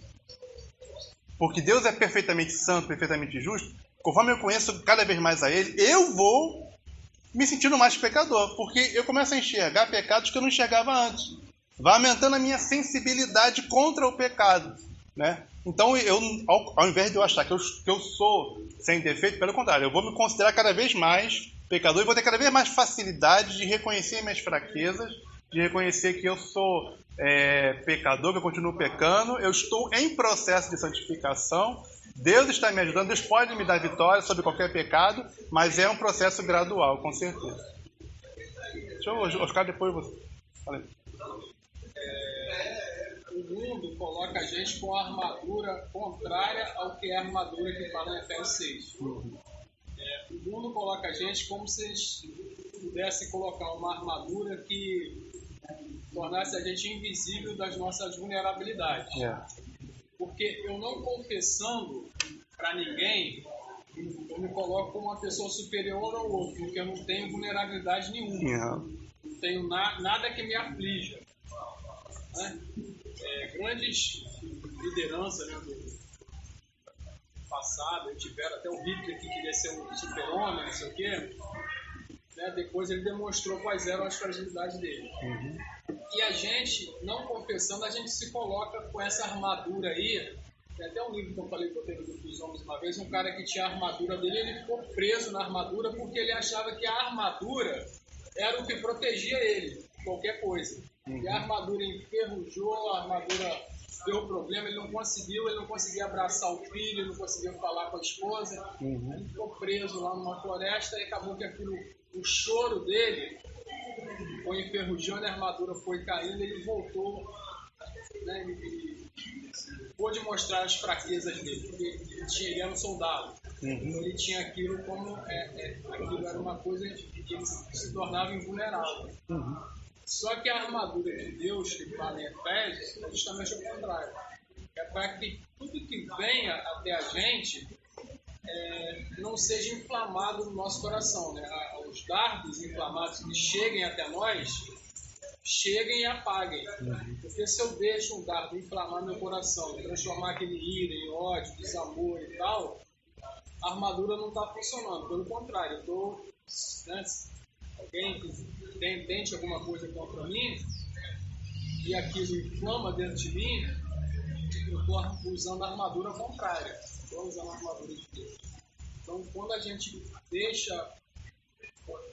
porque Deus é perfeitamente santo, perfeitamente justo, conforme eu conheço cada vez mais a Ele, eu vou me sentindo mais pecador, porque eu começo a enxergar pecados que eu não enxergava antes. Vai aumentando a minha sensibilidade contra o pecado, né? Então, ao invés de eu achar que eu sou sem defeito, pelo contrário, eu vou me considerar cada vez mais pecador e vou ter cada vez mais facilidade de reconhecer minhas fraquezas, de reconhecer que eu sou pecador, que eu continuo pecando, eu estou em processo de santificação, Deus está me ajudando, Deus pode me dar vitória sobre qualquer pecado, mas é um processo gradual, com certeza. Deixa eu, Oscar, depois você. Falei. O mundo coloca a gente com a armadura contrária ao que é a armadura que fala em Efésios 6. O mundo coloca a gente como se eles pudessem colocar uma armadura que tornasse a gente invisível das nossas vulnerabilidades. Porque eu não confessando para ninguém, eu me coloco como uma pessoa superior ao outro, porque eu não tenho vulnerabilidade nenhuma. Não tenho nada que me aflija. Né? Grandes lideranças, né, do passado, tiveram até o Hitler que queria ser um super-homem, não sei o quê. Né? Depois ele demonstrou quais eram as fragilidades dele. E a gente, não confessando, a gente se coloca com essa armadura aí. Tem até um livro que eu falei que eu tenho no grupo dos homens uma vez, um cara que tinha a armadura dele, ele ficou preso na armadura porque ele achava que a armadura era o que protegia ele, qualquer coisa. E a armadura enferrujou, a armadura deu problema, ele não conseguia abraçar o filho, ele não conseguia falar com a esposa. Ele ficou preso lá numa floresta e acabou que o choro dele foi enferrujando, a armadura foi caindo, ele voltou, né, ele pôde mostrar as fraquezas dele, porque ele era um soldado, então ele tinha aquilo como aquilo era uma coisa que ele se tornava invulnerável. Só que a armadura de Deus que fala em Efésios é justamente o contrário, é para que tudo que venha até a gente não seja inflamado no nosso coração, né? Os dardos inflamados que cheguem até nós, cheguem e apaguem. Porque se eu deixo um dardo inflamar meu coração, transformar aquele ira em ódio, desamor e tal, a armadura não está funcionando. Pelo contrário, eu estou, né, alguém tente alguma coisa contra mim e aquilo inflama dentro de mim, eu estou usando a armadura contrária. Estou usando a armadura de Deus. Então, quando a gente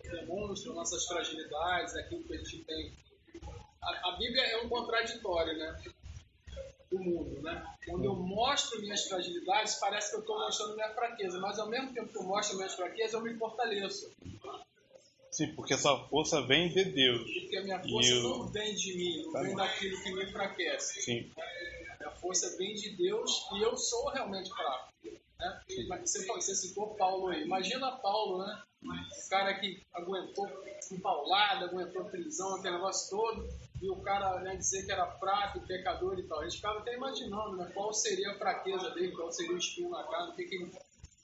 demonstra nossas fragilidades, aquilo que a gente tem. A Bíblia é um contraditório, né, do mundo, né? Quando eu mostro minhas fragilidades, parece que eu estou mostrando minha fraqueza, mas ao mesmo tempo que eu mostro minhas fraquezas, eu me fortaleço. Sim, porque a sua força vem de Deus. Porque a minha força não vem de mim, não vem daquilo que me enfraquece. Sim. A força vem de Deus e eu sou realmente fraco. Né? Você citou Paulo aí. Imagina Paulo, né? O cara que aguentou paulada, aguentou prisão, aquele negócio todo, e o cara, né, dizer que era fraco, pecador e tal. A gente ficava até imaginando, né, qual seria a fraqueza dele, qual seria o espinho na cara, o que ele...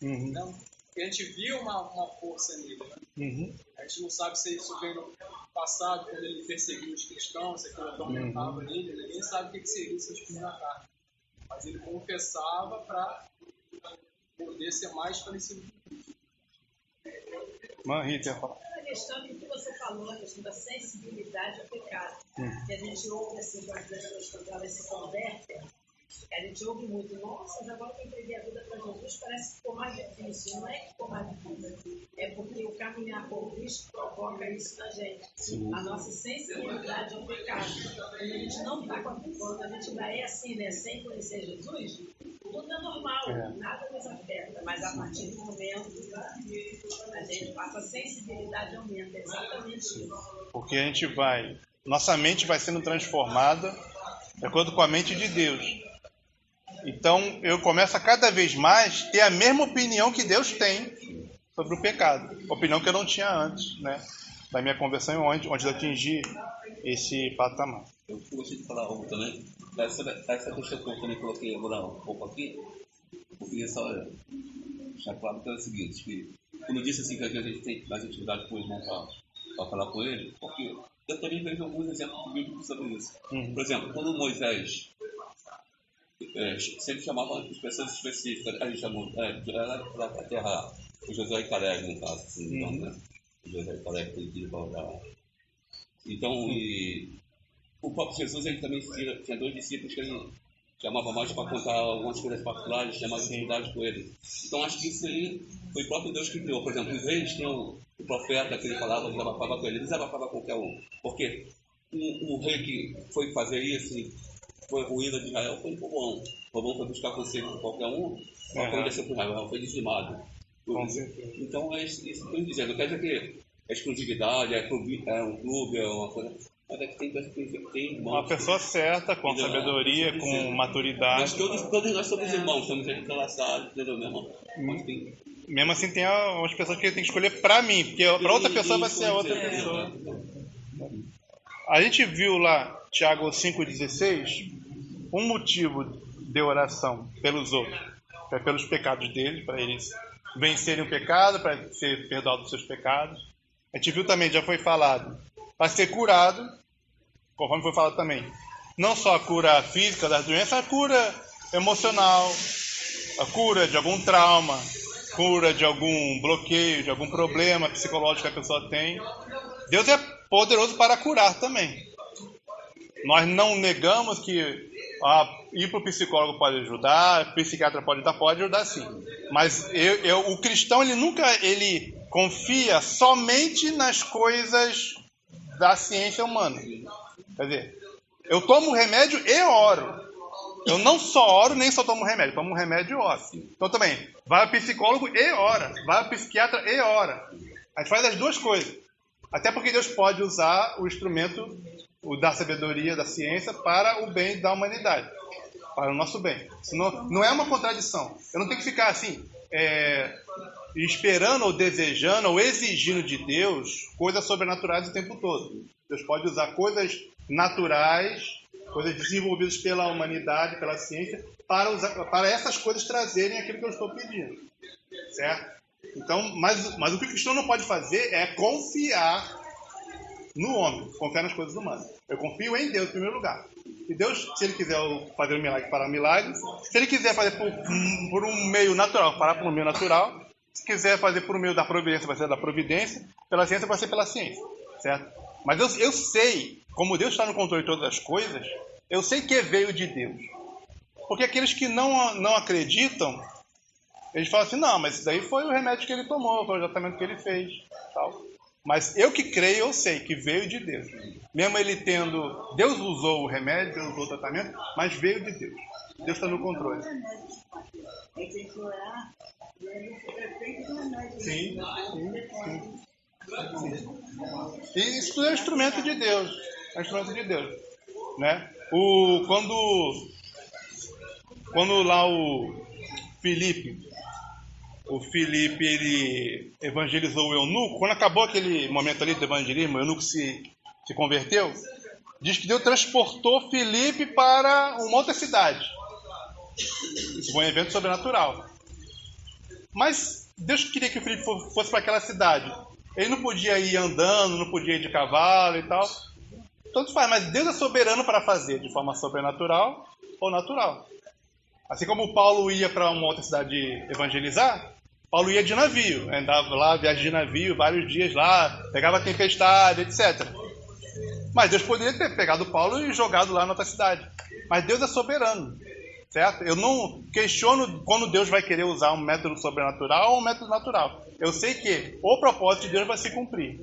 Então, a gente viu uma força nele. Né? A gente não sabe se isso veio no passado, quando ele perseguiu os cristãos, se aquilo atormentava nele, ninguém sabe o que seria esse espinho na carne. Mas ele confessava para poder ser mais parecido com Cristo. A questão que você falou, a questão da sensibilidade ao pecado. Que a gente ouve assim, quando as pessoas quando elas se convertem, A gente ouve muito, nossa, mas agora que eu entreguei a vida para Jesus, parece que ficou mais difícil. Não é que ficou mais difícil, é porque o caminhar por Cristo provoca isso na gente. Sim. A nossa sensibilidade ao pecado. Quando a gente não está quando a gente ainda é assim, né, sem conhecer Jesus, tudo é normal, nada nos afeta. Mas a partir do momento, a gente passa a sensibilidade aumenta. É exatamente isso. Porque a gente nossa mente vai sendo transformada de acordo com a mente de Deus. Então eu começo a cada vez mais ter a mesma opinião que Deus tem sobre o pecado. Opinião que eu não tinha antes, né? Da minha conversão, onde eu atingi esse patamar. Eu gostaria de falar algo também. Essa questão que eu também coloquei agora um pouco aqui, eu queria só deixar claro que é o seguinte, que quando eu disse assim que a gente tem mais intimidade com o irmão para falar com ele, porque eu também vejo alguns exemplos bíblicos sobre isso. Por exemplo, quando Moisés sempre chamava as pessoas específicas, aí chamou para a terra, o Josué e Caleb, no caso, assim, então, né? O Josué e Caleb que ele queria para então, o próprio Jesus ele também tinha 2 discípulos que ele chamava mais para contar algumas coisas particulares, chamava intimidade com ele. Então, acho que isso aí foi o próprio Deus que criou. Por exemplo, os reis tinham o profeta que ele falava, desabafava com ele, desabafava com qualquer um. Porque um rei que foi fazer isso, foi ruína de Israel, foi bom. Robão foi buscar conselho de qualquer um, quando desceu para Israel, foi dizimado. Então, é isso que eu estou dizendo. Quer dizer que a exclusividade, é um clube, é uma coisa. Mas é que tem irmãos. Uma pessoa certa, com sabedoria, com maturidade. Mas todos nós somos irmãos, estamos entrelaçados, entendeu, meu irmão? Mesmo assim, tem umas pessoas que ele tem que escolher pra mim, porque pra outra pessoa vai ser a outra pessoa. A gente viu lá, Tiago 5,16, um motivo de oração pelos outros, é pelos pecados deles, para eles vencerem o pecado, para ser perdoado dos seus pecados. A gente viu também, já foi falado, para ser curado, conforme foi falado também, não só a cura física das doenças, a cura emocional, a cura de algum trauma, cura de algum bloqueio, de algum problema psicológico que a pessoa tem. Deus é poderoso para curar também. Nós não negamos que ir para o psicólogo pode ajudar, o psiquiatra pode ajudar sim. Mas o cristão ele nunca confia somente nas coisas da ciência humana. Quer dizer, eu tomo remédio e oro. Eu não só oro, nem só tomo remédio. Tomo remédio e oro. Então também, vai ao psicólogo e ora. Vai ao psiquiatra e ora. A gente faz as duas coisas. Até porque Deus pode usar o instrumento da sabedoria, da ciência, para o bem da humanidade. Para o nosso bem. Senão, não é uma contradição. Eu não tenho que ficar assim, esperando ou desejando ou exigindo de Deus coisas sobrenaturais o tempo todo. Deus pode usar coisas naturais, coisas desenvolvidas pela humanidade, pela ciência, para essas coisas trazerem aquilo que eu estou pedindo. Certo? Então, mas o que o cristão não pode fazer é confiar no homem, confiar nas coisas humanas. Eu confio em Deus em primeiro lugar. E Deus, se Ele quiser fazer um milagre, fará um milagre. Se Ele quiser fazer por um meio natural, fará por um meio natural. Se quiser fazer por meio da providência, vai ser da providência. Pela ciência, vai ser pela ciência. Certo? Mas eu sei, como Deus está no controle de todas as coisas, eu sei que veio de Deus. Porque aqueles que não acreditam, eles falam assim, não, mas isso daí foi o remédio que ele tomou, foi o tratamento que ele fez. Tal. Mas eu que creio, eu sei que veio de Deus. Mesmo ele tendo... Deus usou o remédio, Deus usou o tratamento, mas veio de Deus. Deus está no controle. Sim. E isso tudo é um instrumento de Deus. É um instrumento de Deus. Né? Quando lá o Filipe, ele evangelizou o eunuco, quando acabou aquele momento ali do evangelismo, o eunuco se converteu, diz que Deus transportou Filipe para uma outra cidade. Isso foi um evento sobrenatural. Mas Deus queria que o Filipe fosse para aquela cidade. Ele não podia ir andando, não podia ir de cavalo e tal. Tanto faz, mas Deus é soberano para fazer de forma sobrenatural ou natural. Assim como Paulo ia para uma outra cidade evangelizar, Paulo ia de navio, andava lá, viagem de navio, vários dias lá, pegava tempestade, etc. Mas Deus poderia ter pegado Paulo e jogado lá na outra cidade. Mas Deus é soberano. certo? Eu não questiono quando Deus vai querer usar um método sobrenatural ou um método natural. Eu sei que o propósito de Deus vai se cumprir.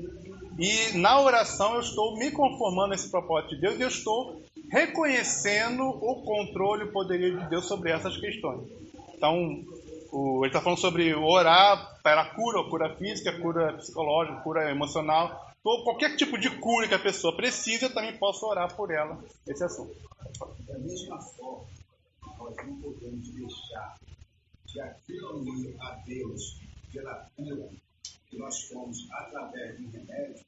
E na oração eu estou me conformando a esse propósito de Deus e eu estou reconhecendo o controle e o poderio de Deus sobre essas questões. Então, ele está falando sobre orar para cura física, cura psicológica, cura emocional. Qualquer tipo de cura que a pessoa precisa, eu também posso orar por ela, esse assunto. Da mesma forma, nós não podemos deixar de atribuir a Deus pela cura que nós fomos através de remédio.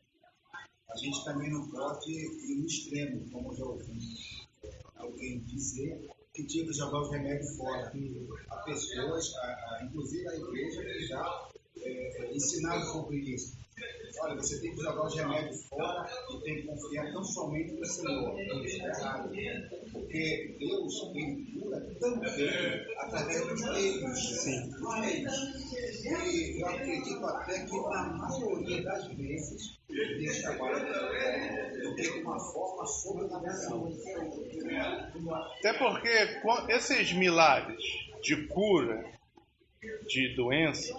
A gente também não pode ir no extremo, como eu já ouvi alguém dizer, que tinha que jogar os remédios fora. Há pessoas, inclusive a igreja, que já ensinaram sobre isso. Olha, você tem que jogar os remédios fora e tem que confiar tão somente no Senhor. Isso é errado. Porque Deus tem cura também através dos meios. Sim. E eu acredito até que na maioria das vezes Deus trabalha do que de uma forma sobrenatural. Até porque esses milagres de cura de doenças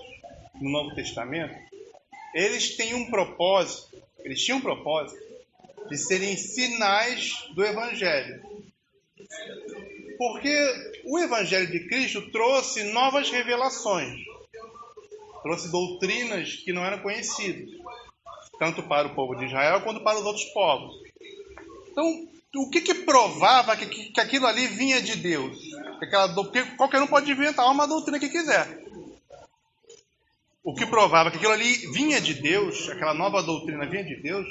no Novo Testamento, eles tinham um propósito de serem sinais do Evangelho. Porque o Evangelho de Cristo trouxe novas revelações, trouxe doutrinas que não eram conhecidas, tanto para o povo de Israel quanto para os outros povos. Então, o que provava que aquilo ali vinha de Deus? Porque qualquer um pode inventar uma doutrina que quiser. O que provava que aquilo ali vinha de Deus, aquela nova doutrina vinha de Deus,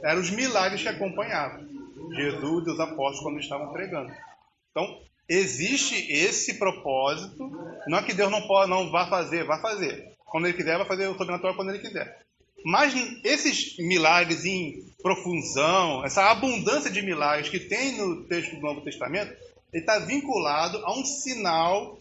eram os milagres que acompanhavam Jesus e os apóstolos quando estavam pregando. Então, existe esse propósito, não é que Deus não vá fazer, vai fazer. Quando Ele quiser, vai fazer o sobrenatural quando Ele quiser. Mas esses milagres em profusão, essa abundância de milagres que tem no texto do Novo Testamento, ele está vinculado a um sinal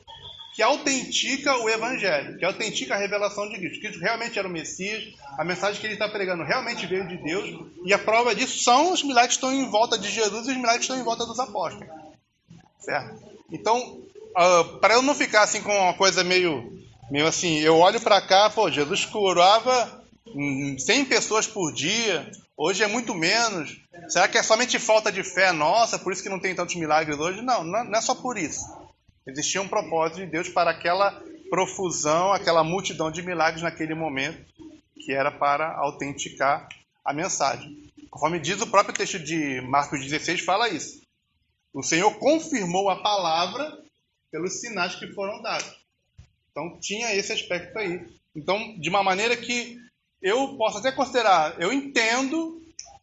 que autentica o Evangelho, que autentica a revelação de Cristo. Cristo realmente era o Messias, a mensagem que ele está pregando realmente veio de Deus, e a prova disso são os milagres que estão em volta de Jesus e os milagres que estão em volta dos apóstolos. Certo? Então, para eu não ficar assim com uma coisa meio assim, eu olho para cá, Jesus curava 100 pessoas por dia, hoje é muito menos. Será que é somente falta de fé nossa, por isso que não tem tantos milagres hoje? Não é só por isso. Existia um propósito de Deus para aquela profusão, aquela multidão de milagres naquele momento, que era para autenticar a mensagem. Conforme diz o próprio texto de Marcos 16, fala isso. O Senhor confirmou a palavra pelos sinais que foram dados. Então tinha esse aspecto aí. Então, de uma maneira que eu posso até considerar, eu entendo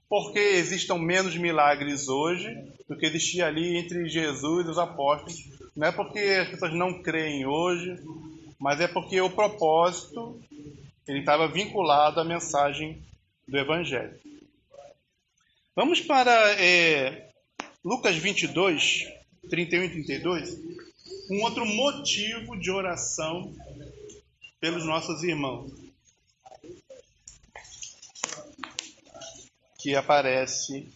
porque existam menos milagres hoje do que existia ali entre Jesus e os apóstolos. Não é porque as pessoas não creem hoje, mas é porque o propósito ele estava vinculado à mensagem do Evangelho. Vamos para Lucas 22, 31 e 32. Um outro motivo de oração pelos nossos irmãos, que aparece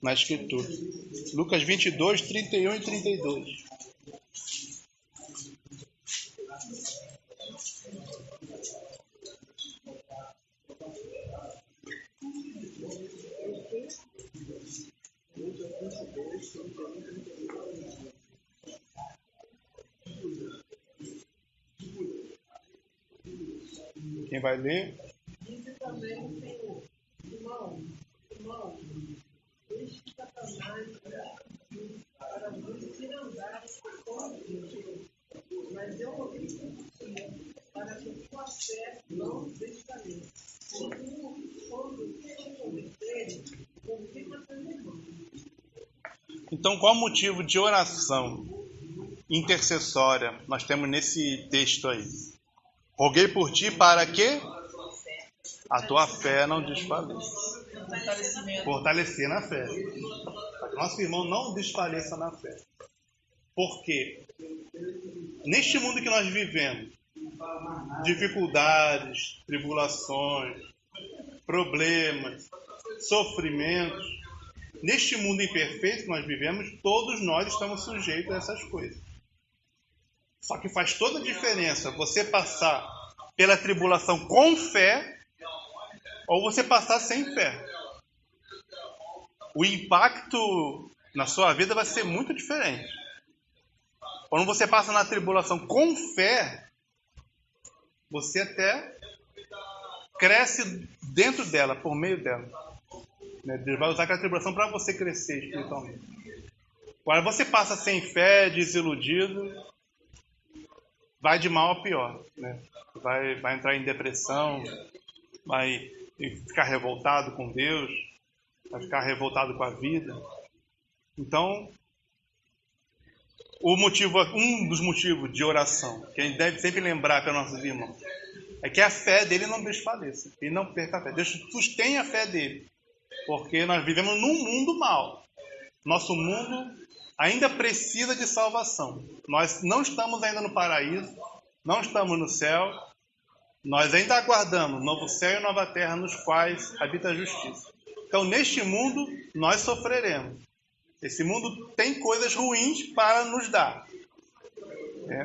na Escritura. Lucas 22, 31 e 32. Quem vai ler? Disse também o Senhor: irmão, deixe que Satanás para vos tirar por Deus, mas eu ouvi para que tua fé não desfaleça. Quando se converterem, confirma teus irmãos. Então, qual motivo de oração intercessória nós temos nesse texto aí? Roguei por ti para que a tua fé não desfaleça. Fortalecer na fé. Para que nosso irmão não desfaleça na fé. Porque neste mundo que nós vivemos, dificuldades, tribulações, problemas, sofrimentos, neste mundo imperfeito que nós vivemos, todos nós estamos sujeitos a essas coisas. Só que faz toda a diferença você passar pela tribulação com fé ou você passar sem fé. O impacto na sua vida vai ser muito diferente. Quando você passa na tribulação com fé, você até cresce dentro dela, por meio dela. Deus vai usar aquela tribulação para você crescer espiritualmente. Agora, você passa sem fé, desiludido, vai de mal a pior. Né? Vai entrar em depressão, vai ficar revoltado com Deus, vai ficar revoltado com a vida. Então, um dos motivos de oração, que a gente deve sempre lembrar para nossos irmãos, é que a fé dele não desfaleça, ele não perca a fé. Deus sustém a fé dele, porque nós vivemos num mundo mau. Nosso mundo ainda precisa de salvação. Nós não estamos ainda no paraíso, não estamos no céu, nós ainda aguardamos novo céu e nova terra nos quais habita a justiça. Então, neste mundo, nós sofreremos. Esse mundo tem coisas ruins para nos dar.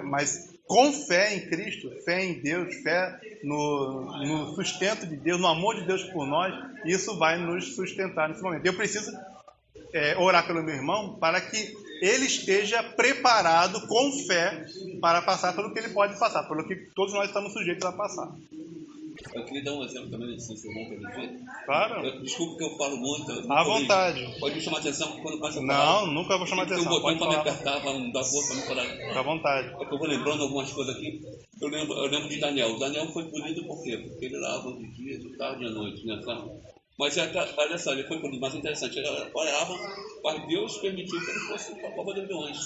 Mas com fé em Cristo, fé em Deus, fé no sustento de Deus, no amor de Deus por nós, isso vai nos sustentar nesse momento. Eu preciso orar pelo meu irmão para que ele esteja preparado com fé para passar pelo que ele pode passar, pelo que todos nós estamos sujeitos a passar. Eu queria dar um exemplo também desse seu irmão permitir. Claro. Desculpa que eu falo muito. À vontade. Pode me chamar a atenção quando passa a falar. Não, nunca vou chamar a atenção. Tem um botão para me apertar, para me dar força, para me falar. Fica à vontade. É que eu vou lembrando algumas coisas aqui. Eu lembro de Daniel. O Daniel foi punido por quê? Porque ele orava de dia, de tarde e à noite, né? Mas olha só, ele foi punido. Mas interessante, ele orava, mas Deus permitiu que ele fosse para a cova dos leões.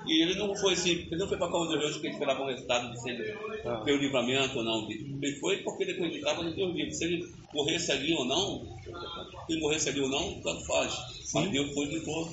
E ele não foi assim, ele não foi para a cova dos leões porque ele esperava o resultado de se ele ter o livramento ou não. Ele foi porque ele acreditava no Deus livre. Se ele morresse ali ou não, tanto faz. Mas Deus foi e livrou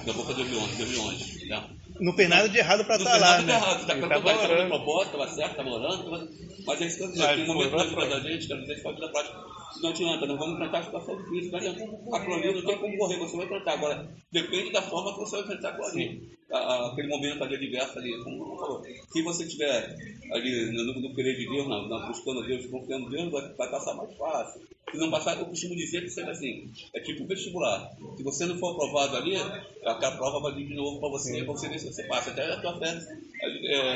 da boca dos leões. Né? Não tem nada de errado para estar lá, né? Errado, estava no propósito, estava certo, estava orando, mas é isso que eu dizer, tem um momento da vida da gente, que a gente pode vida prática, não adianta, nós vamos enfrentar a situação difícil, não adianta. Aquilo ali não tem como correr, você vai enfrentar. Agora, depende da forma que você vai enfrentar aquilo ali. Aquele momento ali adverso ali, como você falou. Se você estiver ali no querer de Deus, buscando Deus, confiando em Deus, vai passar mais fácil. Se não passar, eu costumo dizer que seja assim, é tipo vestibular. Se você não for aprovado ali, aquela prova vai vir de novo para você ver se você passa. Até a tua fé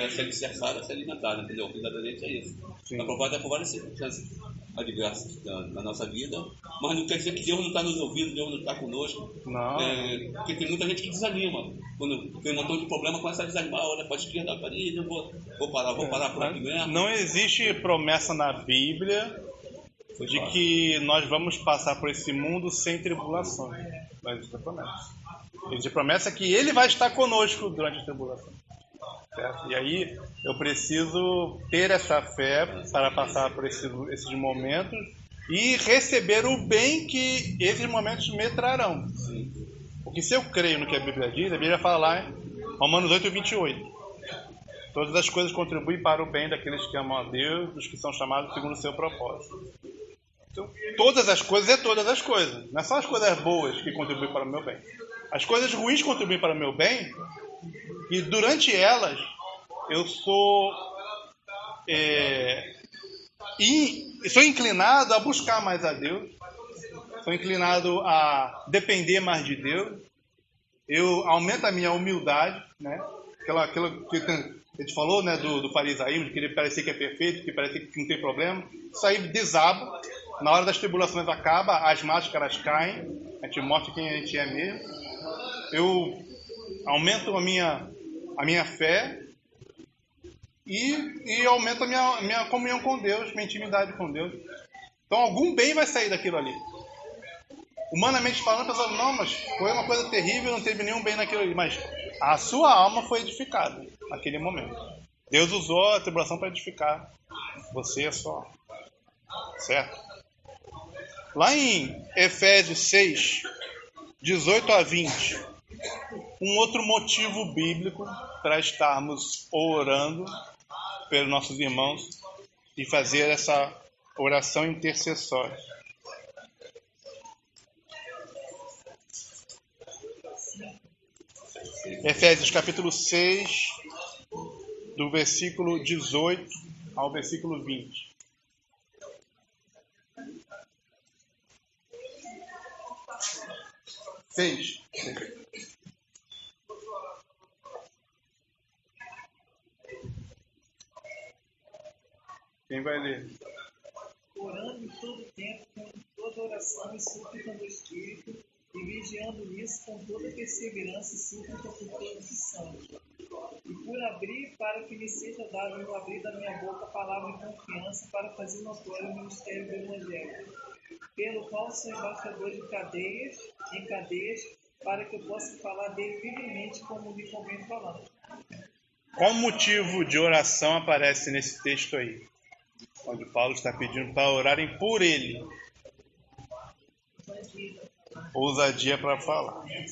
ser alicerçada, ser alimentada, entendeu? Verdadeiramente é isso. Aprovado é por várias circunstâncias adversas na nossa vida, mas não quer dizer que Deus não está nos ouvindo, Deus não está conosco. Não. Porque tem muita gente que desanima. Quando tem um montão de problema, começa a desanimar, olha para a esquerda, eu vou parar por aqui mesmo. Não existe promessa na Bíblia de que nós vamos passar por esse mundo sem tribulações. Não existe promessa. Existe promessa que Ele vai estar conosco durante a tribulação. Certo? E aí eu preciso ter essa fé para passar por esses momentos e receber o bem que esses momentos me trarão. Porque se eu creio no que a Bíblia diz, a Bíblia fala lá em Romanos 8:28. Todas as coisas contribuem para o bem daqueles que amam a Deus, dos que são chamados segundo o seu propósito. Então, todas as coisas é todas as coisas. Não é só as coisas boas que contribuem para o meu bem. As coisas ruins contribuem para o meu bem e durante elas eu sou inclinado a buscar mais a Deus. Sou inclinado a depender mais de Deus. Eu aumento a minha humildade, né? Aquilo que a gente falou, né, do farisaísmo, de querer parecer que é perfeito, que parece que não tem problema. Isso aí desaba. Na hora das tribulações acaba, as máscaras caem, a gente mostra quem a gente é mesmo. Eu aumento a minha fé e aumento a minha comunhão com Deus, minha intimidade com Deus. Então algum bem vai sair daquilo ali. Humanamente falando, a pessoa não, mas foi uma coisa terrível, não teve nenhum bem naquilo ali. Mas a sua alma foi edificada naquele momento. Deus usou a tribulação para edificar você e a sua alma. Certo? Lá em Efésios 6, 18 a 20, um outro motivo bíblico para estarmos orando pelos nossos irmãos e fazer essa oração intercessória. Efésios capítulo 6, do versículo 18 ao versículo 20. Seis. Quem vai ler? Orando em todo tempo, com toda oração e súplica no Espírito, e vigiando nisso com toda perseverança e súplica por todos os santos. E por abrir, para que me seja dado no abrir da minha boca a palavra de confiança para fazer notório o ministério do Evangelho, pelo qual sou embaixador em cadeias, para que eu possa falar dele livremente como me convém falar. Qual motivo de oração aparece nesse texto aí? Onde Paulo está pedindo para orarem por ele. Ousadia para falar. Né?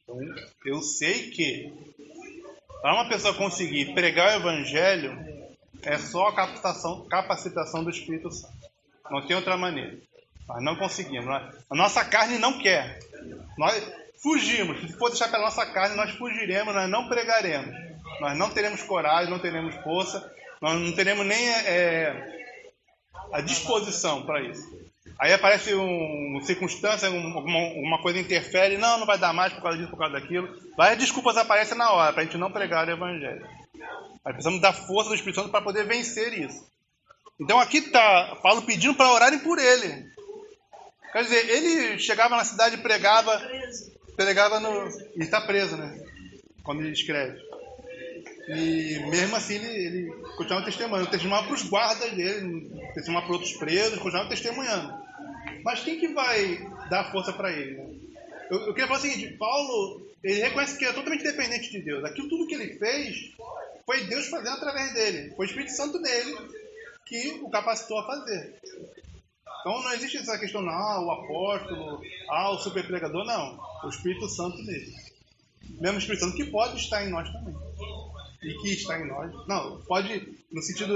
Então, eu sei que para uma pessoa conseguir pregar o Evangelho é só a capacitação do Espírito Santo. Não tem outra maneira. Nós não conseguimos. A nossa carne não quer. Nós fugimos. Se for deixar pela nossa carne, nós fugiremos, nós não pregaremos. Nós não teremos coragem, não teremos força, nós não teremos nem a disposição para isso. Aí aparece uma circunstância, uma coisa interfere, não vai dar mais por causa disso, por causa daquilo. Várias desculpas aparecem na hora para a gente não pregar o Evangelho. Nós precisamos da força do Espírito Santo para poder vencer isso. Então aqui está Paulo pedindo para orarem por ele. Quer dizer, ele chegava na cidade e pregava e está preso, né? Quando ele escreve. E mesmo assim ele continuava testemunhando. Testemunhava para os guardas dele, testemunhava para outros presos, continuava testemunhando. Mas quem que vai dar força para ele? Né? Eu queria falar o seguinte, Paulo, ele reconhece que é totalmente dependente de Deus. Aquilo tudo que ele fez foi Deus fazendo através dele. Foi o Espírito Santo dele que o capacitou a fazer. Então não existe essa questão, não, o apóstolo, o super pregador, não. O Espírito Santo dele. Mesmo o Espírito Santo que pode estar em nós também. E que está em nós. Não, pode, no sentido,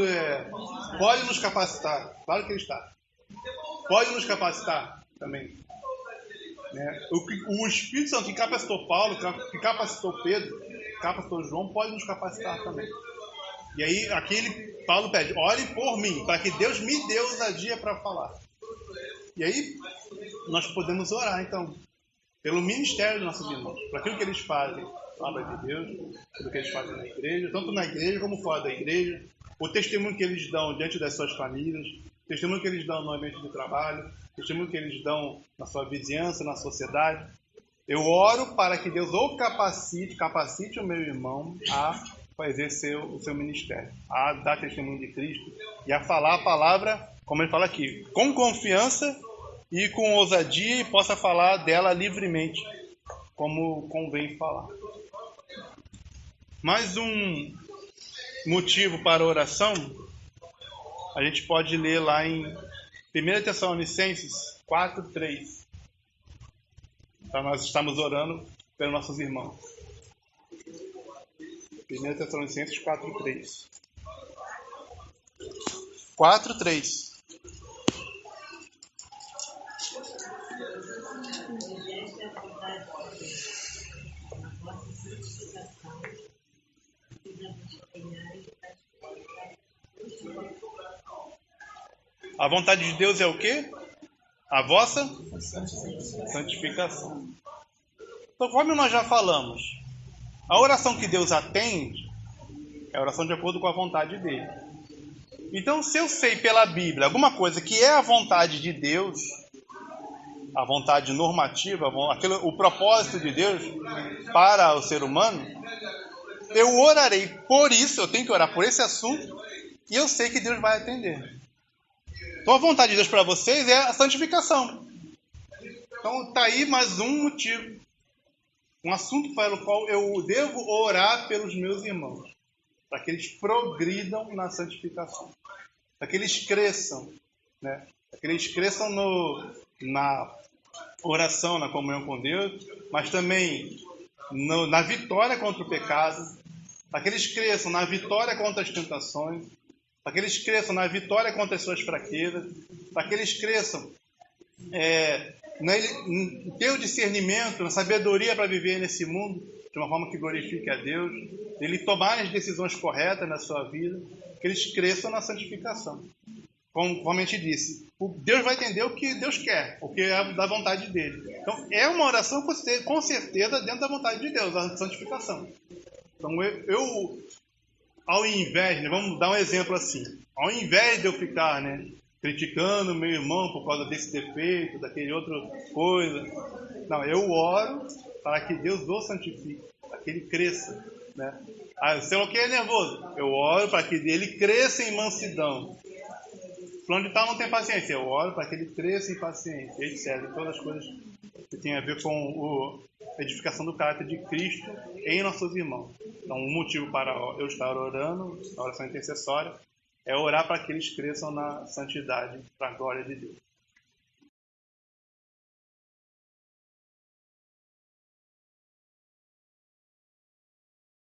pode nos capacitar. Claro que ele está. Pode nos capacitar também. Né? O Espírito Santo que capacitou Paulo, que capacitou Pedro, que capacitou João, pode nos capacitar também. E aí, Paulo pede, ore por mim, para que Deus me dê ousadia para falar. E aí, nós podemos orar, então, pelo ministério dos nossos irmãos, para aquilo que eles fazem, palavra de Deus, pelo que eles fazem na igreja, tanto na igreja como fora da igreja, o testemunho que eles dão diante das suas famílias, o testemunho que eles dão no ambiente de trabalho, o testemunho que eles dão na sua vizinhança, na sociedade. Eu oro para que Deus ou capacite o meu irmão a exercer o seu ministério, a dar testemunho de Cristo e a falar a palavra, como ele fala aqui, com confiança e com ousadia, e possa falar dela livremente, como convém falar. Mais um motivo para a oração, a gente pode ler lá em 1 Tessalonicenses 4:3. Então nós estamos orando pelos nossos irmãos. 1 Tessalonicenses 4:3. 4:3. A vontade de Deus é o quê? A vossa santificação. Então, como nós já falamos, a oração que Deus atende é a oração de acordo com a vontade dele. Então, se eu sei pela Bíblia alguma coisa que é a vontade de Deus, a vontade normativa, o propósito de Deus para o ser humano, eu orarei por isso, eu tenho que orar por esse assunto, e eu sei que Deus vai atender. Então a vontade de Deus para vocês é a santificação. Então está aí mais um motivo, um assunto pelo qual eu devo orar pelos meus irmãos, para que eles progridam na santificação, para que eles cresçam, né? Para que eles cresçam na oração, na comunhão com Deus, mas também na vitória contra o pecado, para que eles cresçam na vitória contra as tentações, para que eles cresçam na vitória contra as suas fraquezas, para que eles cresçam ter o discernimento, a sabedoria para viver nesse mundo de uma forma que glorifique a Deus, ele tomar as decisões corretas na sua vida, que eles cresçam na santificação. Como a gente disse, Deus vai entender o que Deus quer, o que é da vontade dele. Então, é uma oração com certeza dentro da vontade de Deus, a santificação. Então, eu ao invés, vamos dar um exemplo assim, ao invés de eu ficar, criticando meu irmão por causa desse defeito, daquele outro coisa, não, eu oro para que Deus o santifique, para que ele cresça, sei lá o que é nervoso, eu oro para que ele cresça em mansidão. Fulano de tal não tem paciência, eu oro para que ele cresça em paciência, etc. Todas as coisas que tem a ver com a edificação do caráter de Cristo em nossos irmãos. Então, um motivo para eu estar orando, a oração intercessória, é orar para que eles cresçam na santidade, para a glória de Deus.